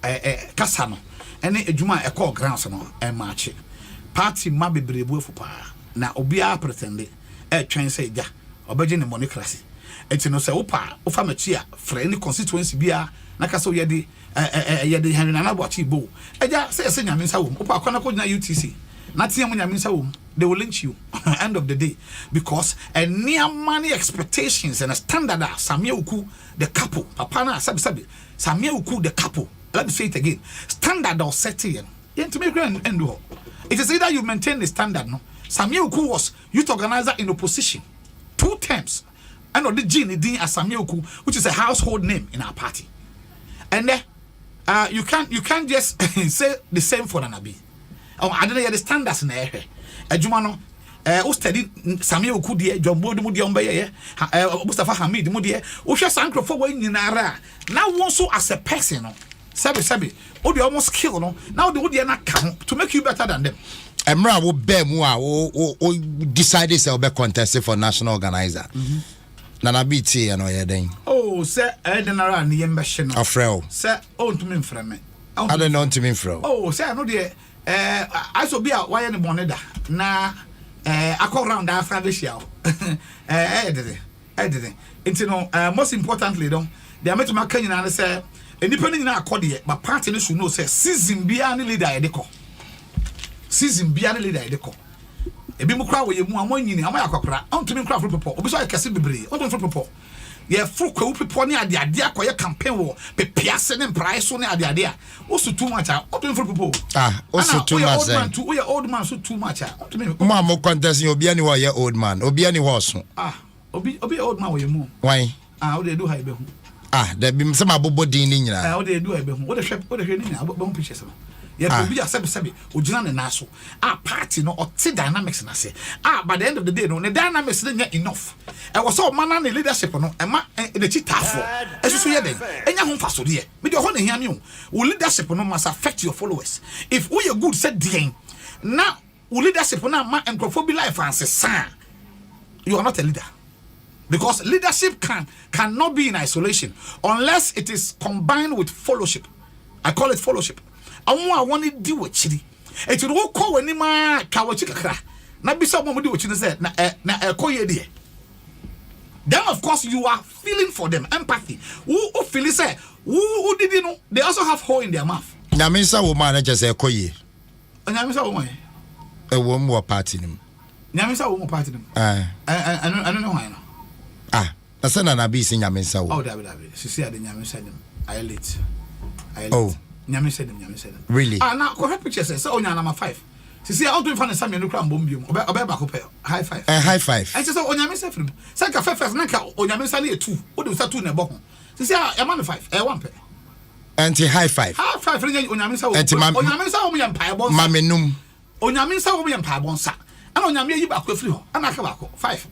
kasa no ene adwuma e call grounds no e match party ma bebrebe fu pa na obia pretend twen say ja obeje ne monocracy enti no say ofa machi a friend constituency bia na kasa ye de Henry Nanabuachi bo eja say nyame nsa wo opa akona ko nyina UTC Natia Munyamisawum, they will lynch you end of the day because a near money expectations and a standard Samia Uku the couple, Papana Sabi Samia Uku the couple. Let me say it again. Standard or setting. To make grand end. It is either you maintain the standard, no. Samia Uku was youth organizer in opposition 2 terms. And the Gene Dean as Samia Uku, which is a household name in our party. And then you can't just say the same for Nanabi. Oh, I don't know the standards in there. Adwuma no o study Samia Okudie Jombo de mudie ombe Mustafa Hamid mudie o hwe sankrofo wa nyinara na won so as a person no sabi o de almost skill no now the mudie na ka to make you better than them. Emra wo be mu a o decide say be contest for national organizer. Nana BT no ye den. Oh, say denara na yembe hye no. Afrel. Say o ntumi mfreme. I don't know ntumi mfrel. Oh, say no de I so be a why any moneda na I call round that foundation. It's most importantly, though, they are met to my Kenyan and say, independent in our cordia, but party should know, say, season beyond leader at the call. Season beyond leader at the call. A bit more crowd with you, one in America, on to me craft for people, besides Cassidy, on for people. Yeah, full people near the idea, quiet campaign war, be piassing and price on the idea. Also, too much out, for people. Also too much. We are old man, so too much out. Mamma contesting Obiani was your old man, Obiani was. Obi old man with you more. Why? How they do high behu. There be some abobody in here. How they do high behu. What a ship, what a heading, about pictures. Yeah, be a sebi, Ujana and Naso. Party no or dynamics and I say. By the end of the day, no, the dynamics didn't enough. I was all man and leadership no, and the cheat for. As you say, and your home fast here. With your honey here, you leadership no must affect your followers. If we are good, said Dean, now leadership no man and crofobia life and say, sir, you are not a leader. Because leadership cannot be in isolation unless it is combined with fellowship. I call it fellowship. I want to do what chili. It will call any man kawachika. Na bisa mo do what you said na call ye there. Then of course you are feeling for them, empathy. Who feel say who did you know they also have hole in their mouth. Nyamisa woman just say koye. Nyamisa woman. A woman wa party nim. Nyamisa woman party nim. I don't know why no. That's na na be sin nyamisa wo. Oh, David. She say the nyamisa nim. I late. Oh. Nyame said them. Really? Now go help picture say onya number 5. She say how do you find some no kram bombium. Obe back up. High five. High five. And she say onya me say film. Say ka first na ka onya me say na 2. What do you say 2 na boko. She say e man 5. 1 pe. Anti high five. High five onya me say onya me say o me empire bon. Mamenum. Onya me say o me empire bon sa. And onya me yi back afri ho. And aka back 5.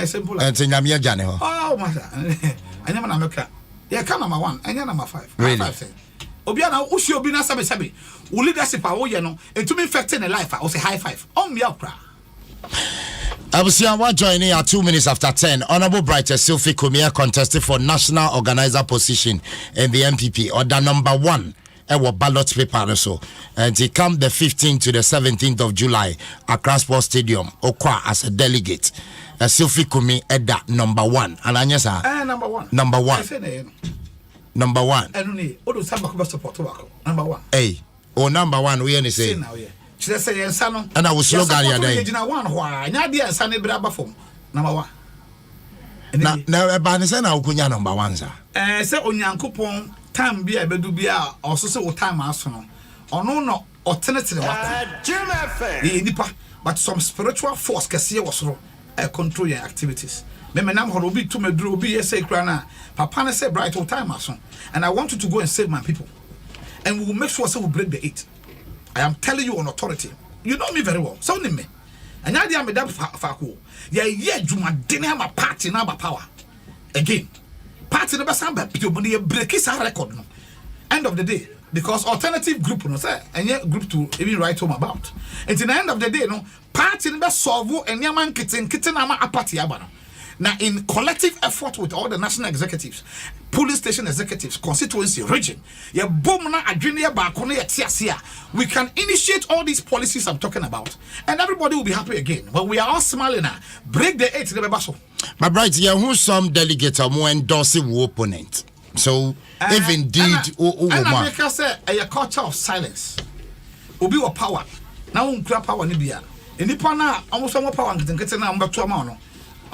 Simple. Anti nyame agane ho. Oh my god. Anya na meka. Yeah, come number 1, and number 5. Really? 5. Obiana, Ushi Obina Sabi, who leadership, oh, you know, and to me, affecting a life, I was a high 5. On me up. I will see one joining at 2 minutes after 10. Honorable Bright Esslifie Kumi contested for national organizer position in the NPP, or the number 1 ballot paper so and he come the 15th to the 17th of July Accra Sports Stadium Okwa as a delegate. Esslifie Kumi Eda number 1 and anyesa number 1 number 1 enuni odo samba ko support wako number 1 number 1 we any say now yeah chire say yensa no and I will slogan ya dey gina 1 ho a nya de yensa ne bra ba fom number 1 na ba ne say na ukunya number 1 sa say onyankopon time bi a bedu bi a oso se wo time aso no ono no alternative wako nipa but some spiritual force kese was ro control your activities. Me nam ho obi to medru obi ye say kra na papa ne say bright all time aso and I want you to go and save my people and we will make sure we break the 8. I am telling you on authority. You know me very well. So ni me. And ya dia me da fa ko. Ye dwuma de na ma party na ba power. Again. Party no be samba people dey break his record no. End of the day because alternative group no say enye group to even write home about. Until the end of the day no party no be solve enyaman kitten na ma apathy aba no. Now, in collective effort with all the national executives, police station executives, constituency, region, we can initiate all these policies I'm talking about, and everybody will be happy again. But we are all smiling now. Break the 8 in the basso. My bright, who some delegates are more endorsing the opponent. So, if indeed, America say a culture of silence. Obi wa power. Now, power Nibia. In Nipana, almost more power and getting number 2 amount.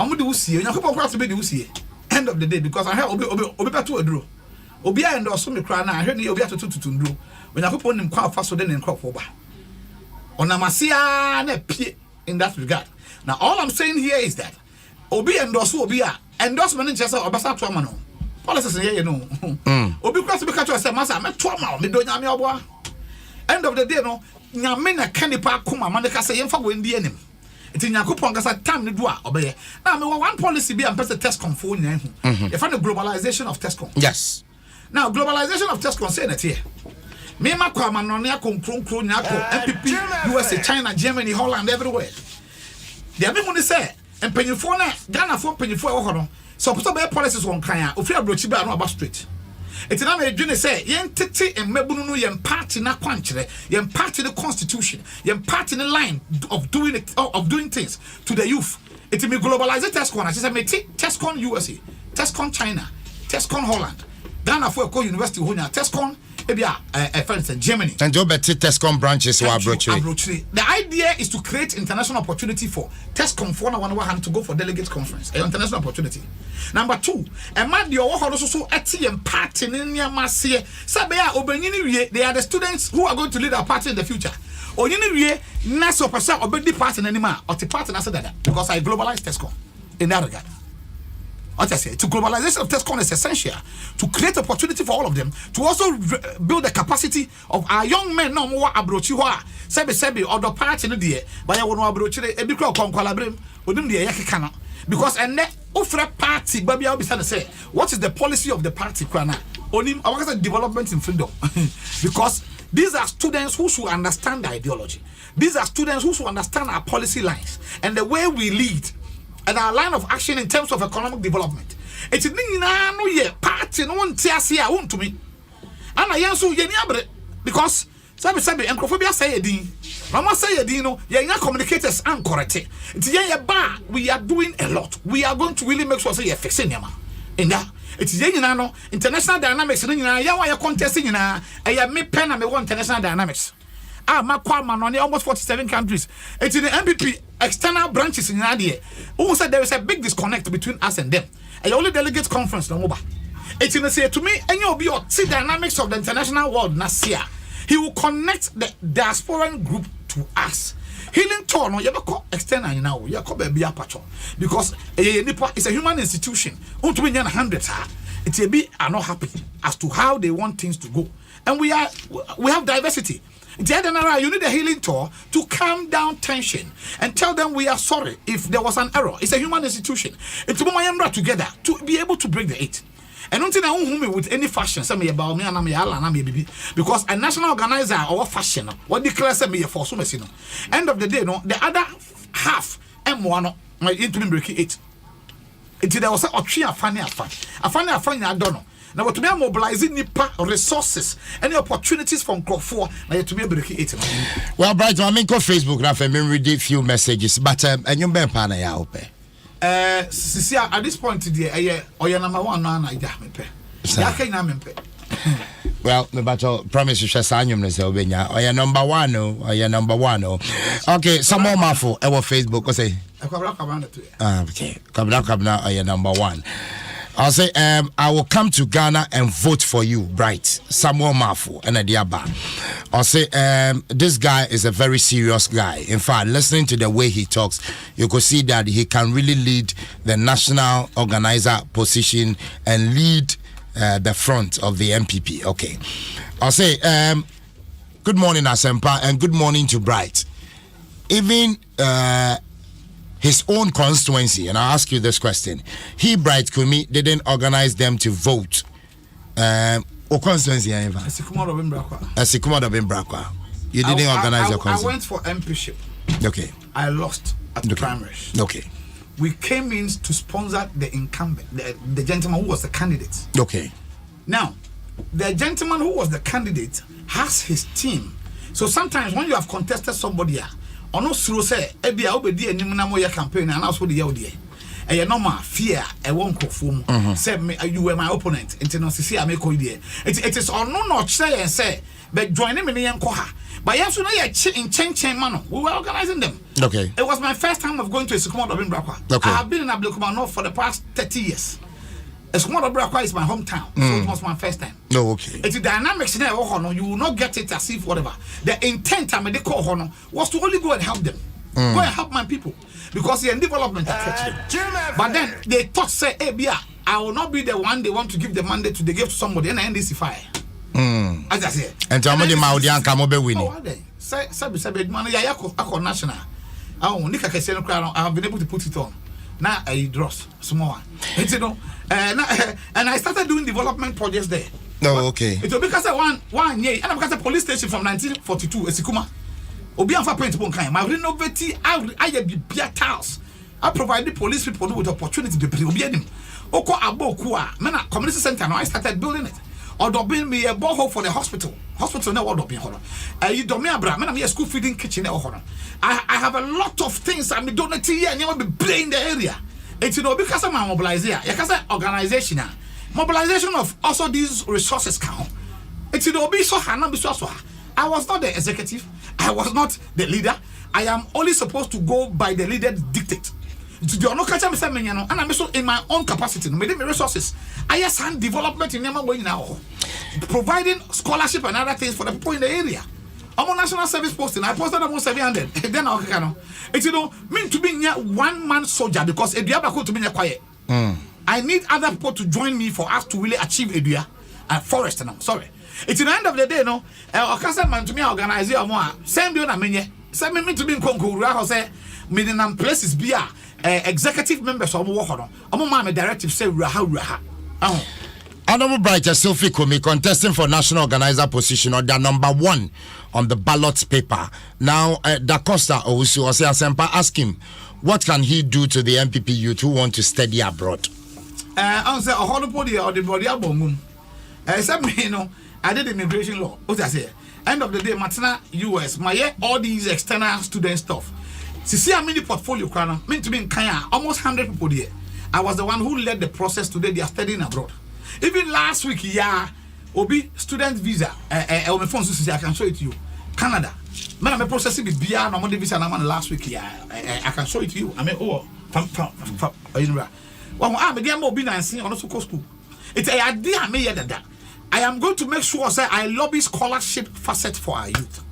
I'm going to see you. End of the day, because I heard Obi to a draw. Obi and also me cry now. I heard the Obi to draw. When I put him quite faster than in crop over. On a Masia in that regard. Now, all I'm saying here is that Obi endorse Obi endorsement just or Basa Twamano. Policies here, you know. Obi cross the catcher said, Massa, I'm 2 miles. Me don't know. End of the day, no. Nyamina candy park kuma manaka say for win the enemy. It's in Yakupon gasa time ni dua obey. Now me one policy be am person test phone nya hu. You find the globalization of Tescom. Yes. Now globalization of Tescom say that here. Me ma kwa manone akonkronkro nya ko NPP USA China Germany Holland everywhere. They me who say empenyfo na Ghana fo empenyfo e wo ho no. So person be policies won kan a ofi abrochi be no aba straight. It's not a dream say yen tete and mebunu yen party na kwanchere yen party the constitution yen party the line of doing it of doing things to the youth. It me globalize Tescom. I say me Tescom USA, Tescom China, Tescom Holland, Ghana for a university honya Tescom friends in Germany. And you bet Tescom branches were broached. The idea is to create international opportunity for Tescom for one hand to go for delegates conference. An international opportunity. Number 2, and man the also eti and party in your massive Sabea Obenini, they are the students who are going to lead our party in the future. Or you Naso percent or the party anymore or the party that because I globalized Tescom in that regard. What I say, to globalization of Tescom is essential to create opportunity for all of them, to also build the capacity of our young men no more abrochi sebi or the party no die but ya wonu abrochi e bi kra kon kwalabrem odum die yakeka no because enne ofra party babia obi say what is the policy of the party krana onim awaka development in freedom because these are students who should understand the ideology. These are students who should understand our policy lines and the way we lead and our line of action in terms of economic development. It's no ye party no one tiasia won to me. And I answer ye niabre because sabi encophobia say din. Mama say din no ye communicators and correct. It's ye ba we are doing a lot. We are going to really make sure say ye fixing yama. In that it's ye no international dynamics no nyina ya wa ye contest nyina e me pen and me want international dynamics. Almost 47 countries. It's in the NPP external branches in India. Who said there is a big disconnect between us and them? And only delegates conference no more. It's in the say to me, and you'll be see dynamics of the international world. Nasia, he will connect the diasporan group to us. Healing tour no you call external now. You call baby apacho because it's a human institution. Who to be 100 it's a bit are not happy as to how they want things to go, and we have diversity. You need a healing tour to calm down tension and tell them we are sorry if there was an error. It's a human institution. It's together to be able to break the 8. And don't think I won't me with any fashion. Say me about me and me ala baby because a national organizer or fashion what declares me for so much. End of the day, no, the other half M1 my into break 8. Until there was a tree a funny I don't know. Now what to me mobilizing nipa resources any opportunities from Crawford na to me break it. Well, Bright, I mean go Facebook na for me read a few messages, but and you ben pa na ya ope. Sisi at this point there oya number 1 na na ja me pe. Ya kan na me pe. Well, but promise you shall sign him say obenya. Oya number 1 oh, oya number 1 oh. Okay, some more mafo e wo Facebook go say. Okay, kabna oya number 1. I'll say, I will come to Ghana and vote for you, Bright. Samuel Mafu and Adiaba. I'll say, this guy is a very serious guy. In fact, listening to the way he talks, you could see that he can really lead the national organizer position and lead the front of the NPP. Okay. I'll say, good morning, Asempa, and good morning to Bright. Even his own constituency, and I'll ask you this question. He, Bright Kumi, didn't organize them to vote. Or constituency, Sikuma Dobin Brakwa. You didn't organize your constituency. I went for MPship. Okay. I lost at the primaries. Okay. We came in to sponsor the incumbent, the gentleman who was the candidate. Okay. Now, the gentleman who was the candidate has his team. So sometimes when you have contested somebody, ono suro say ebia obedi anim na moya campaign and also the yodi e normal fear e won kofo mu say you were my opponent until no sisi ameko die it is ono no say but join me ne yenko ha but yes no ye in chen man we were organizing them. Okay. It was my first time of going to a Sikuma Dobin Brakwa. Okay. I have been in Ablekuma North for the past 30 years. Sikuma Dobin Brakwa is my hometown, so it was my first time. No, okay. It's the dynamics in there. You will not get it as if whatever. The intent I made the call was to only go and help them, go and help my people, because the development but then they thought say, hey, Bia, I will not be the one they want to give the mandate to. They give to somebody and NDC fire. As I say, and somebody Maudian Kamobe winning. Oh, say man, I national. I have been able to put it on. Now I draws small one. You know, and I started doing development projects there. No, okay. It will because one year, and because the police station from 1942, Esikuma. Obi anfa paint bon kan. My renovate I be tiles. I provide the police people with opportunity to be obi anim. Oko aboku a, me na community center now I started building it. Odobin me a borehole for the hospital. Hospital na odobin hono. You do me abra, me na me a school feeding kitchen na hono. I have a lot of things I'm donating here and you will be playing the area. It's you know because I'm mobilize here. You can say organization. Mobilization of also these resources count. It's you know be so hana be so. I was not the executive. I was not the leader. I am only supposed to go by the leader dictate. Do not catch me saying and I'm also in my own capacity. Me resources. I have hand development in Nema going now, providing scholarship and other things for the people in the area. I'm on national service posting. I posted almost 700. Then I'll it's you know mean to be near one man soldier because Edua to be quiet. I need other people to join me for us to really achieve Edua and forest now. Sorry. It's in the end of the day, no. Okasa man to me organize your more. Same deal na menye. Same me to be in Konkura ho say me in places be executive members of work on. I'm directive say raha. Honorable Bright Esslifie Kumi contesting for national organizer position or their number 1 on the ballot paper. Now, Da Costa Owusu Ose Asempa ask him, what can he do to the NPP youth who want to study abroad? I say a whole body or the body abomum. Except me, you know, I did immigration law. What I say? End of the day, Matana US, my all these external student stuff. See how many portfolio crana meant to be in Kenya, almost 100 people there. I was the one who led the process today. They are studying abroad. Even last week, Obi student visa. On my phone, I can show it to you. Canada. Man, I'm processing with BR no visa. Last week, I can show it to you. I mean, school. It's a idea. I am going to make sure say I lobby scholarship facet for our youth.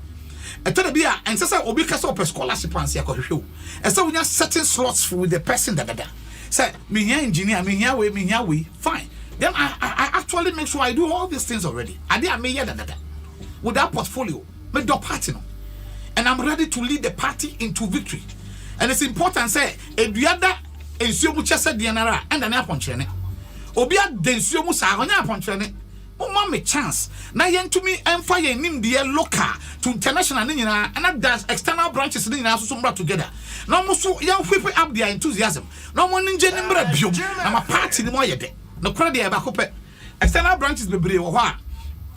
And say Obi kasa op scholarship and see akohwe. And so we have certain slots with the person that say me here engineer, me here way, fine. Then I actually make sure I do all these things already. I did me here with that portfolio, make the party no. And I'm ready to lead the party into victory. And it's important say eduada ensuo mu chese dienara and an upon chene. Obi a densuo mu sa onya upon chene. Mama me chance. Na yen to me emfa yen nim de local to international nyina and that external branches nyina so mbra together. Na mo so yen whip up their enthusiasm. Na mo nje nimbra biom. Na ma party ni mo yede. No kra de ba kopɛ external branches bebree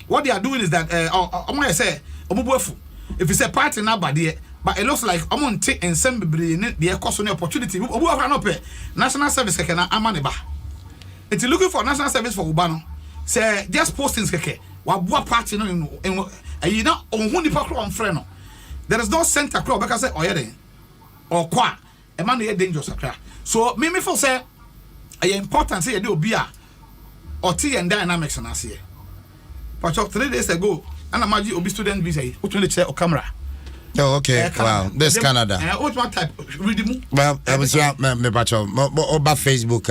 what they are doing is that I say if you say party now but it looks like take and send the cost opportunity national service can amaneba. It's looking for national service for Ubano. Say just postings keke. Wabua party no you know on who nipa on friend. There is no center club because say oyede or kwa a man dangerous. So me for say important say you do be or tea and dynamics and I see. But 3 days ago, and imagine obi student visa, what will chair or camera. Oh, okay. Wow, this Canada. What type? Read well, I was me bacho over Facebook.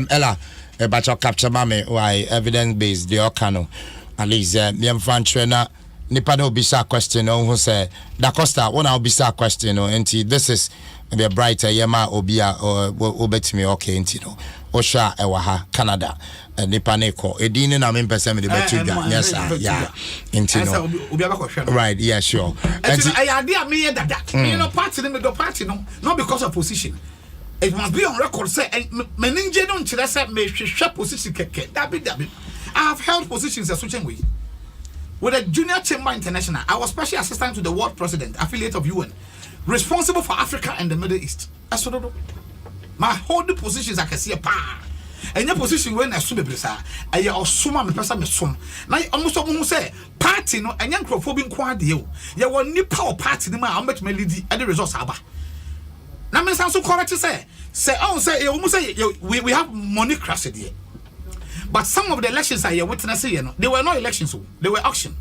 Ella, bacho capture mame why evidence based the okano. At least the fan trainer. Nipa no bisa question on who say Da Costa one I'll bisa question no enti this is the brighter yema obia or obetimi okay enti no osha ewa Canada nipa neko edini na me pese me the betuga yes yeah enti no right yeah sure enti I idea me that you know party the party no not because of position. It must be on record say me ninja don't chire say me hwehwe position keke dabi I have held positions as such way. With a junior chamber international, I was special assistant to the world president, affiliate of UN, responsible for Africa and the Middle East. That's what I do. My whole positions I can see a pa. And your position when I sube brisa, I assume me person me sum. Now almost someone who say party no and young crofobin quad you. You will new power party the man I met me lead at the resource haba. Now me sound so correct to say you almost say we have money crashed here. But some of the elections I witnessing, you know, they were not elections, they were auction.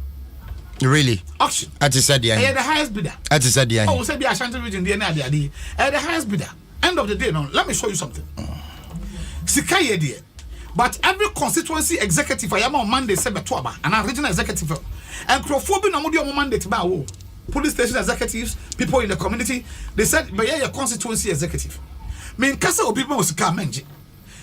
Really? Auction. At the said the highest bidder. At the said oh, say the Ashanti region, the highest bidder. End of the day, no, let me show you something. Sikaye dear. But every constituency executive, I am on Monday, Sebetwaba, and a regional executive, and Crawford on Monday to bow. Police station executives, people in the community, they said, but yeah, your constituency executive. Me in Casa or people was Kamenji.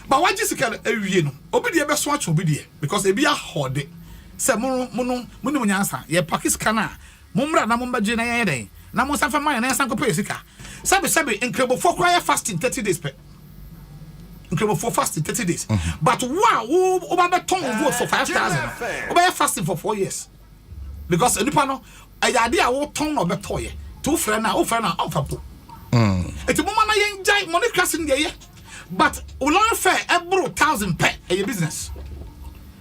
But why just can no obi be swatch obi because e be a horde say mono nyansa ye pakistan mumra na mumba gina ye den na mo safa man na san ko pay sika sabe incredible for cry fasting 30 days pe incredible for fasting 30 days but wow oba be ton vote for 5,000 oba fasting for 4 years because enipa no ayade a wo ton no be toye to friend na on fapo eti mo na ye njai money crashing dey. But Ulan fair every 1,000 per a business.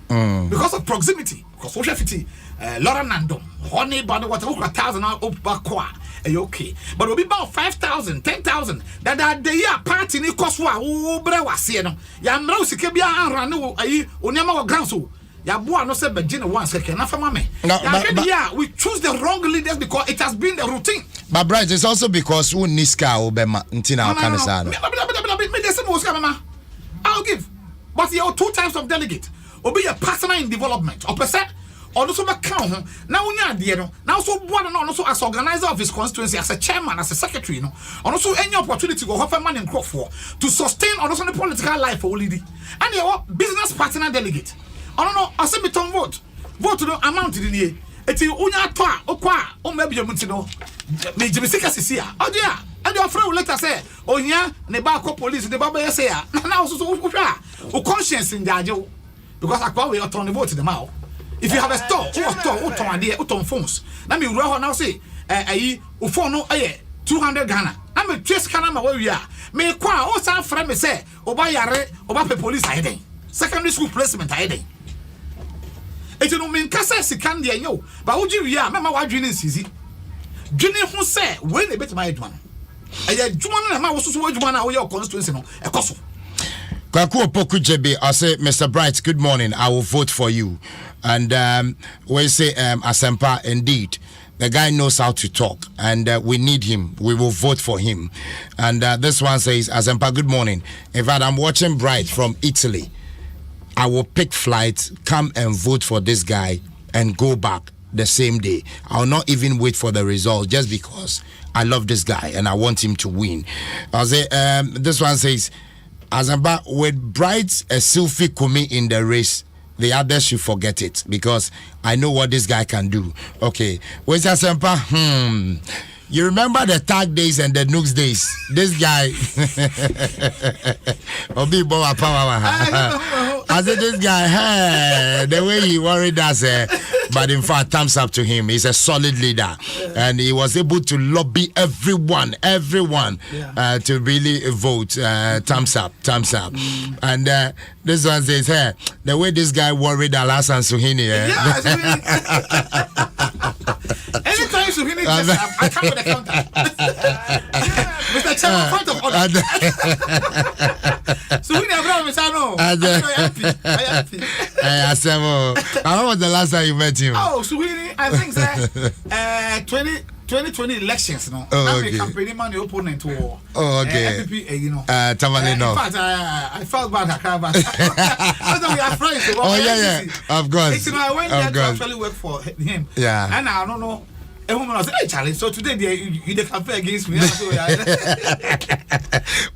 Because of proximity, because social fiti, Lauren Adom, honey, but what 1,000 up back okay. But we'll be about 5,000, 10,000. That the year party ni koswa brewa sieno. Ya mrausi kebia ranu unyama wa granso. Ya bua no se bejina once keke na fama me. We choose the wrong leaders because it has been the routine. But Bright, it's also because who niska obema ntina kanisa. I'll give. But you are 2 times of delegate. Or be a partner in development. Or percent or also account. Now we are now so one and also as organizer of his constituency, as a chairman, as a secretary, and also any opportunity to offer money and crop for to sustain also the political life for Olidi. And your business partner delegate. I don't know, I say me ton vote. Vote to the amount in the eti unya toa okwa o maybe you know me jimisika sisia oh dear and your friend will later say oh here ne ba call police the baba say na also so o conscience in dajo because akwa we turn the vote to the mouth if you have a store o ton ade o ton phones na me wura ho now say ayi o phone no 200 Ghana na me trace kana ma we a me kwa o san friend me say oba yare oba pe police aiden secondary school placement aiden. It no mean kasa sikan de enyo ba wogi wi a mema wadwene nsisi dwene ho se we na betima adwuma no aya adwuma na ma wo so adwuma na wo your constituency no ekoso Kwaku Opoku JB, I say, Mr. Bright, good morning. I will vote for you. And we say, Asempa, indeed, the guy knows how to talk, and we need him. We will vote for him. And this one says, Asempa, good morning. In fact, I'm watching Bright from Italy. I will pick flights, come and vote for this guy, and go back the same day. I'll not even wait for the results just because I love this guy and I want him to win. I'll say, this one says, Azamba, with Bright's Esslifie Kumi in the race, the others should forget it because I know what this guy can do. Okay, where's Azamba? You remember the tag days and the nukes days? This guy, Obi Boa Power. I said, this guy, hey, the way he worried us, but in fact, thumbs up to him. He's a solid leader, and he was able to lobby everyone to really vote. Thumbs up. And this one says, hey, the way this guy worried Alasan Suhini. Anytime Suhini, I come with a counter. Mr. Chairman, front of order. Suhini, I said, when was the last time you met him? Oh, Suhini, I think that 2020 elections, no. Oh, okay. Campaigning man, the opponent to war. Oh, okay. NPP, you know. Tamale, no. In fact, I felt bad. I thought we are friends. So of course. You know, I went there to actually work for him. Yeah. And I don't know. A woman was hey Charlie, so today you campaign against me.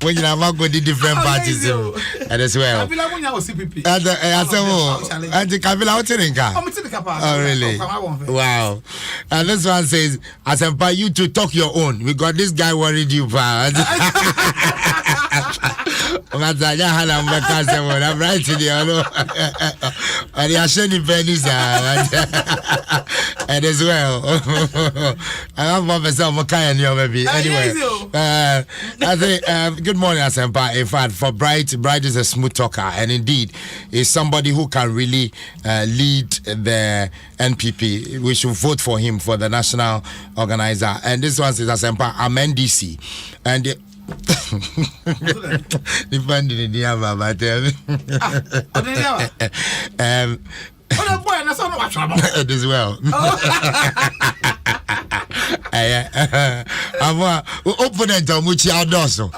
When you have got the different parties, and as well. Kabila when you was CPP. And Kabila, oh really? Wow. And this one says, Asempa, you to talk your own. We got this guy worried you, pal. I'm right to the and you're showing pennies and as well. I have one myself, Makai and your baby. Anyway, I think good morning, Asempa. In fact, for Bright is a smooth talker, and indeed is somebody who can really lead the NPP. We should vote for him for the national organizer. And this one says, Asempa, I'm NDC, and depending as well. I'm opponent of Muchi Aldoso.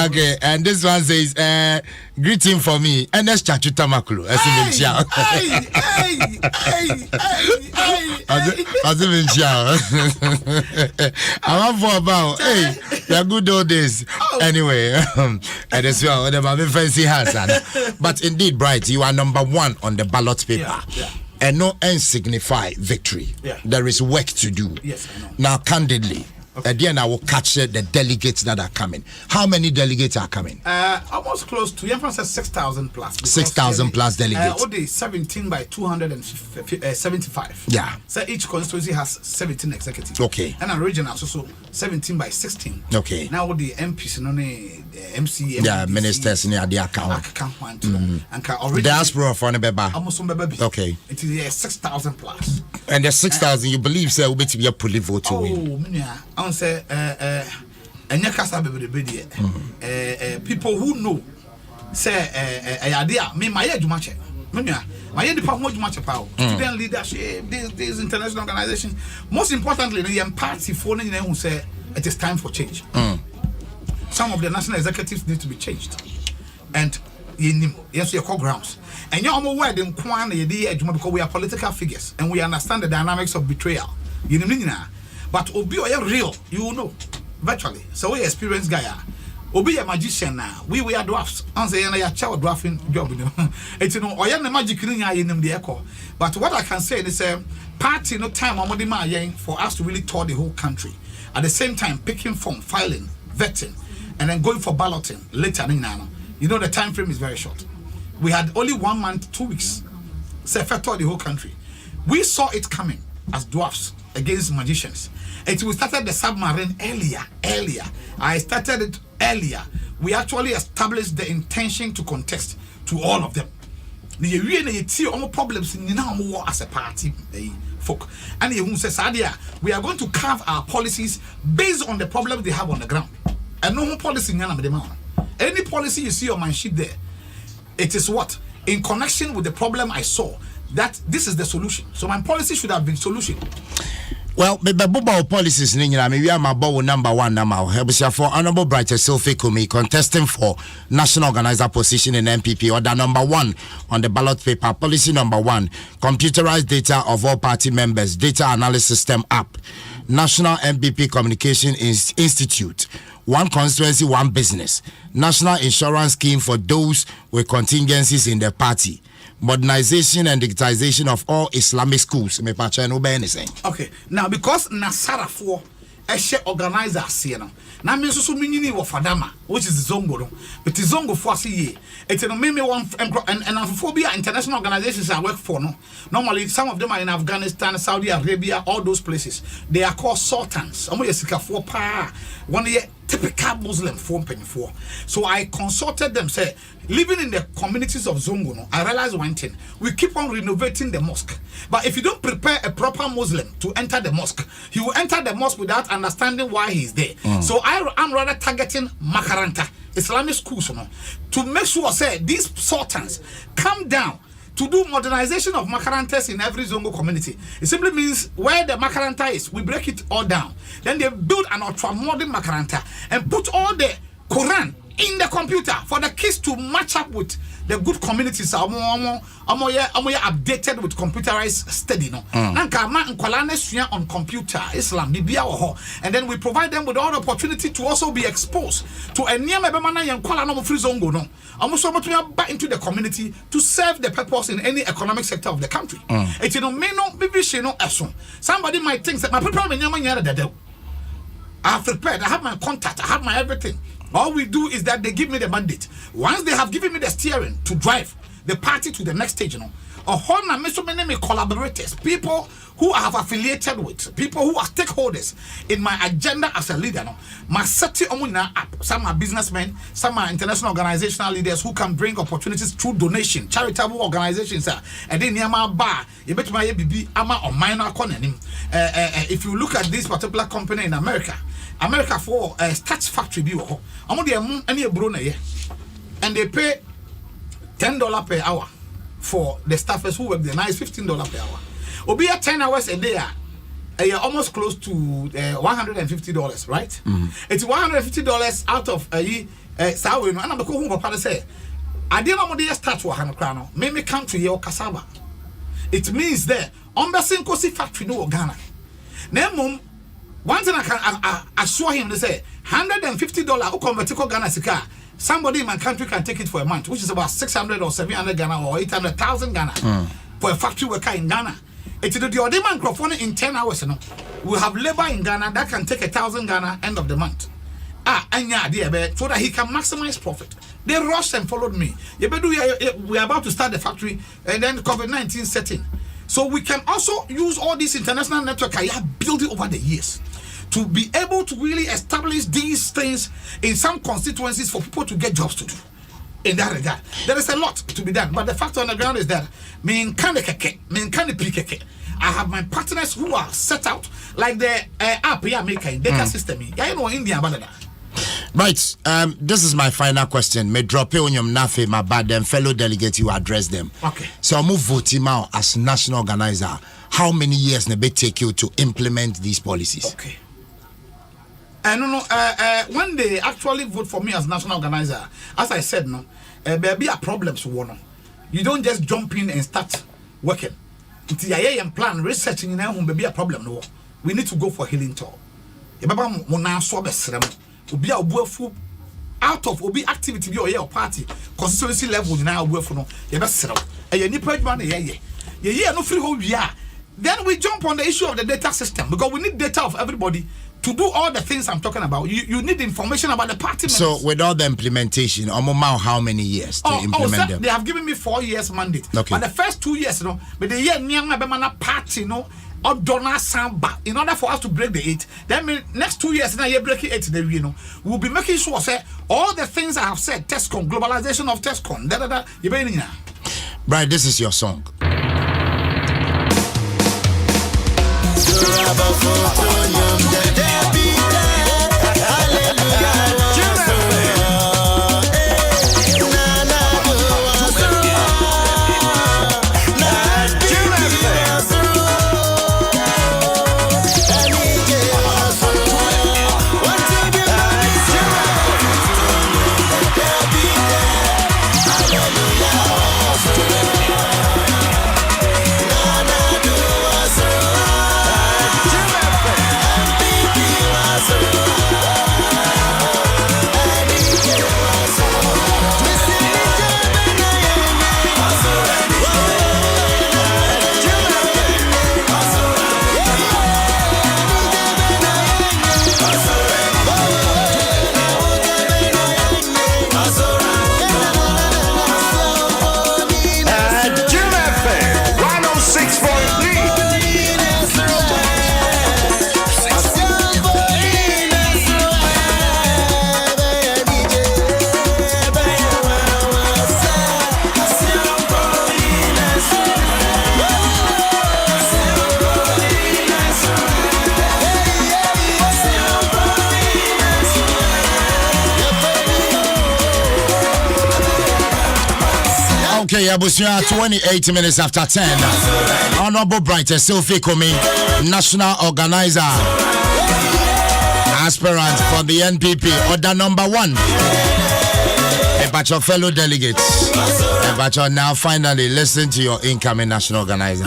Okay, and this one says, greeting for me, Ns Chachuta Makulu. I'm for about the good old days. Anyway, and as well, the fancy hands. But indeed, Bright, you are number one on the ballot paper. And no end signify victory. There is work to do. Yes, I know. Now, candidly, at the end, I will catch the delegates that are coming. How many delegates are coming? Almost close to 6,000 plus. 6,000 plus delegates. Only 17 by 275. Yeah. So each constituency has 17 executives. Okay. And a region also 17 by 16. Okay. Now the MPs, the MC, yeah, ministers in the account. And diaspora for the baby. Almost some baby. Okay. It is 6,000 plus. And the 6,000, you believe, sir, will be to be a poly vote to win? I say, people who know say, idea, me, my age much. My department much power. Student leadership, these international organizations. Most importantly, the party for who say it is time for change. Some of the national executives need to be changed. And yes, your core grounds. And you're aware them because we are political figures and we understand the dynamics of betrayal. You know, but Obi or real, you know, virtually. So we experienced guy. Obi a magician now. We are dwarfs. Answer a child dwarfing job. It's no or the magic in the echo. But what I can say is party no time for us to really tour the whole country. At the same time, picking form, filing, vetting, and then going for balloting later. You know the time frame is very short. We had only 1 month, 2 weeks. Say for tour the whole country. We saw it coming as dwarfs against magicians. We started the submarine earlier. I started it earlier. We actually established the intention to contest to all of them. The really problems in as a party folk. And he says, we are going to carve our policies based on the problems they have on the ground. And no policy in any policy you see on my sheet there, it is what? In connection with the problem I saw, that this is the solution. So my policy should have been solution. Well, the Bobo policies, we are my bow number one now. For Honorable Bright Esslifie Kumi contesting for national organizer position in NPP, or the number one on the ballot paper. Policy number one: computerized data of all party members, data analysis system app, National NPP Communication Institute. One constituency, one business. National insurance scheme for those with contingencies in the party. Modernization and digitization of all Islamic schools. Okay, now because Nasara 4 share organizers, you know. Now, me so many of Fadama, which is Zongo, but it's Zongo for ye. It's a maybe one and phobia international organizations I work for. No, normally some of them are in Afghanistan, Saudi Arabia, all those places. They are called sultans. One year typical Muslim form. So I consulted them, say, living in the communities of Zongo, I realized one thing: we keep on renovating the mosque. But if you don't prepare a proper Muslim to enter the mosque, he will enter the mosque without understanding why he's there. So I'm rather targeting Makaranta, Islamic schools, to make sure, say, these sultans come down to do modernization of Makarantas in every Zongo community. It simply means where the Makaranta is, we break it all down. Then they build an ultra-modern Makaranta and put all the Quran in the computer for the kids to match up with the good communities. Updated with computerized study. On computer, Islam, and then we provide them with all the opportunity to also be exposed to a free zongo. Almost back into the community to serve the purpose in any economic sector of the country. Somebody might think that my people I have prepared, I have my contact, I have my everything. All we do is that they give me the mandate. Once they have given me the steering to drive the party to the next stage, so many collaborators, people who I have affiliated with, people who are stakeholders in my agenda as a leader. My setting up. Some are businessmen, some are international organizational leaders who can bring opportunities through donation, charitable organizations. And then bar, you bet my baby ama or minor economy. If you look at this particular company in America for a starch factory, and they pay $10 per hour for the staffers who work there. Now it's $15 per hour. Obi 10 hours a day, almost close to $150, right? It's $150 out of a salary. And I'm going to say, I didn't know they start to $100. Maybe country here Kasaba. It means there on the Sinkosi factory no Ghana. Now, one thing I can assure him, they say $150 who convert to Ghana Sika. Somebody in my country can take it for a month, which is about 600 or 700 Ghana or 800,000 Ghana for a factory worker in Ghana. It's the other microphone in 10 hours. We have labor in Ghana that can take 1,000 Ghana end of the month. And so that he can maximize profit. They rushed and followed me. We are about to start the factory and then COVID-19 setting. So we can also use all this international network I have built it over the years to be able to really establish these things in some constituencies for people to get jobs to do. In that regard, there is a lot to be done, but the fact on the ground is that I have my partners who are set out like the app here making data system. India. Right, this is my final question. Me drop it on your nafe, my bad them fellow delegate you address them. Okay. So I'm voting out as national organizer. How many years may take you to implement these policies? Okay. When they actually vote for me as national organizer, as I said, there be a problems. You don't just jump in and start working. It's a plan, researching, be a problem. No, we need to go for healing tour. Out of obi activity be or party constituency level now work for no you best set up and you need no free whole year. Then we jump on the issue of the data system because we need data of everybody to do all the things I'm talking about. You need information about the party members. So with all the implementation, how many years to implement them? They have given me 4 years mandate. Okay. But the first 2 years, but the year party, or donor samba. In order for us to break the 8, then next 2 years now you break it 8. We'll be making sure say all the things I have said, TESCON, globalization of TESCON, Brian, this is your song. Okay, Abusia, 28 minutes after 10. Honorable Bright Esslifie Kumi, National Organizer, aspirant for the NPP, order number 1. About your fellow delegates, about your now finally listen to your incoming National Organizer.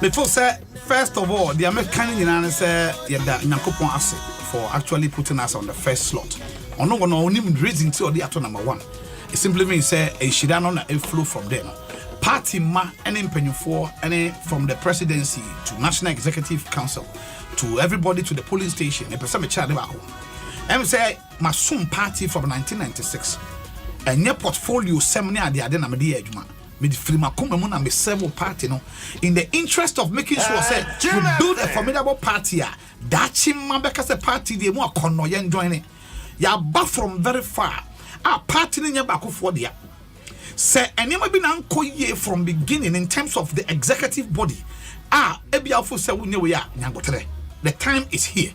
Before say, first of all, the American United say Nyankopon ase for actually putting us on the first slot. Ono only reason to the ato number 1. It simply means say a shidano na flow from there. Party ma any for any from the presidency to National Executive Council to everybody to the polling station. A person child about home. And say Masum party from 1996. And your portfolio seminar the Adena Media Juma. With Frimakumamuna me several party no. In the interest of making sure say we build a formidable party. That chimma because a party the more kono yen join it. Ya back from very far. Our party in your back for the say and you might be ye from beginning in terms of the executive body. Ebiafo say we are nyangotre. The time is here.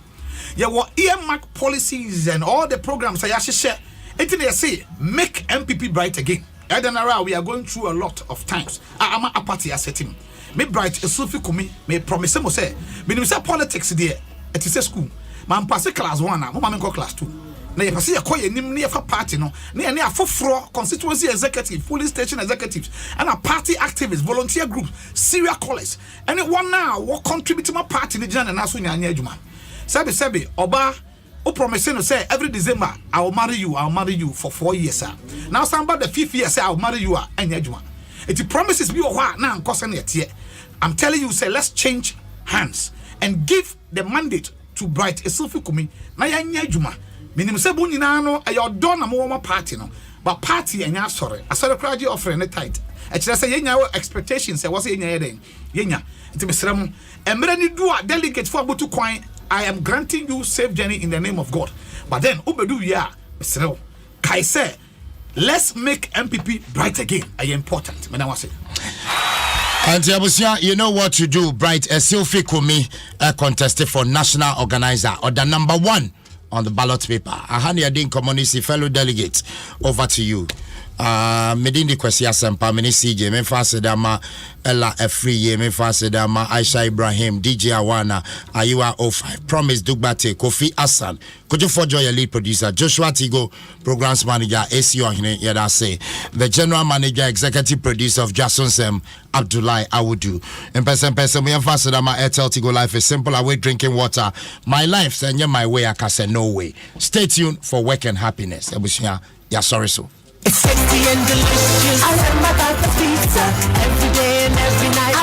Ya what earmark policies and all the programs I share. Anything they say make NPP bright again. Edenara, we are going through a lot of times. I'm a party assetting. Me bright Esslifie Kumi, me promise mo say. Me say politics there. It is a school. Man pass class 1 now. Mama go class 2. Na ye pass ye koye nim na ye fa party no. Na ye afofro constituency executive, police station executives, and a party activists, volunteer groups, serial callers. And one now what contribute to my party ni jana na so nya adwuma. Sebi oba o promise no say every December I will marry you for 4 years sir. Now somebody the 5th year say I will marry you anya adwuma. It promises be o na nkosa na ye. I'm telling you say let's change hands and give the mandate to Bright Esslifie Kumi na ya nya adwuma. Minim say bu nyina no ayo don na mo party no. But party enya asore kraji offering ne tight. E kire say yenya expectations say was yenya den. Yenya. It be sram emre ni do delegate for abotu kwan. I am granting you safe journey in the name of God. But then, Obedu ya, Mr. Kai say, let's make MPP bright again. Are important? Auntie Abusia, you know what to do. Bright Esslifie Kumi contested for National Organizer or the number 1 on the ballot paper. Ahani Adin Community fellow delegates, over to you. Medindi kwesi asempa mini CJ me fase dama Ella Efriye me fase dama Aisha Ibrahim DJ Awana Ayiwa 05 Promise Dugbate Kofi Hassan Kojo Fojo your lead producer Joshua Tigo programs manager AC Ohine yada say the general manager executive producer of Dwaso Nsem Abdullahi Awudu in person me fase dama Airtel Tigo life is simple away drinking water my life say my way I say no way stay tuned for work and happiness Ebushia ya sorry so. It's tasty and delicious. I am about the pizza every day and every night.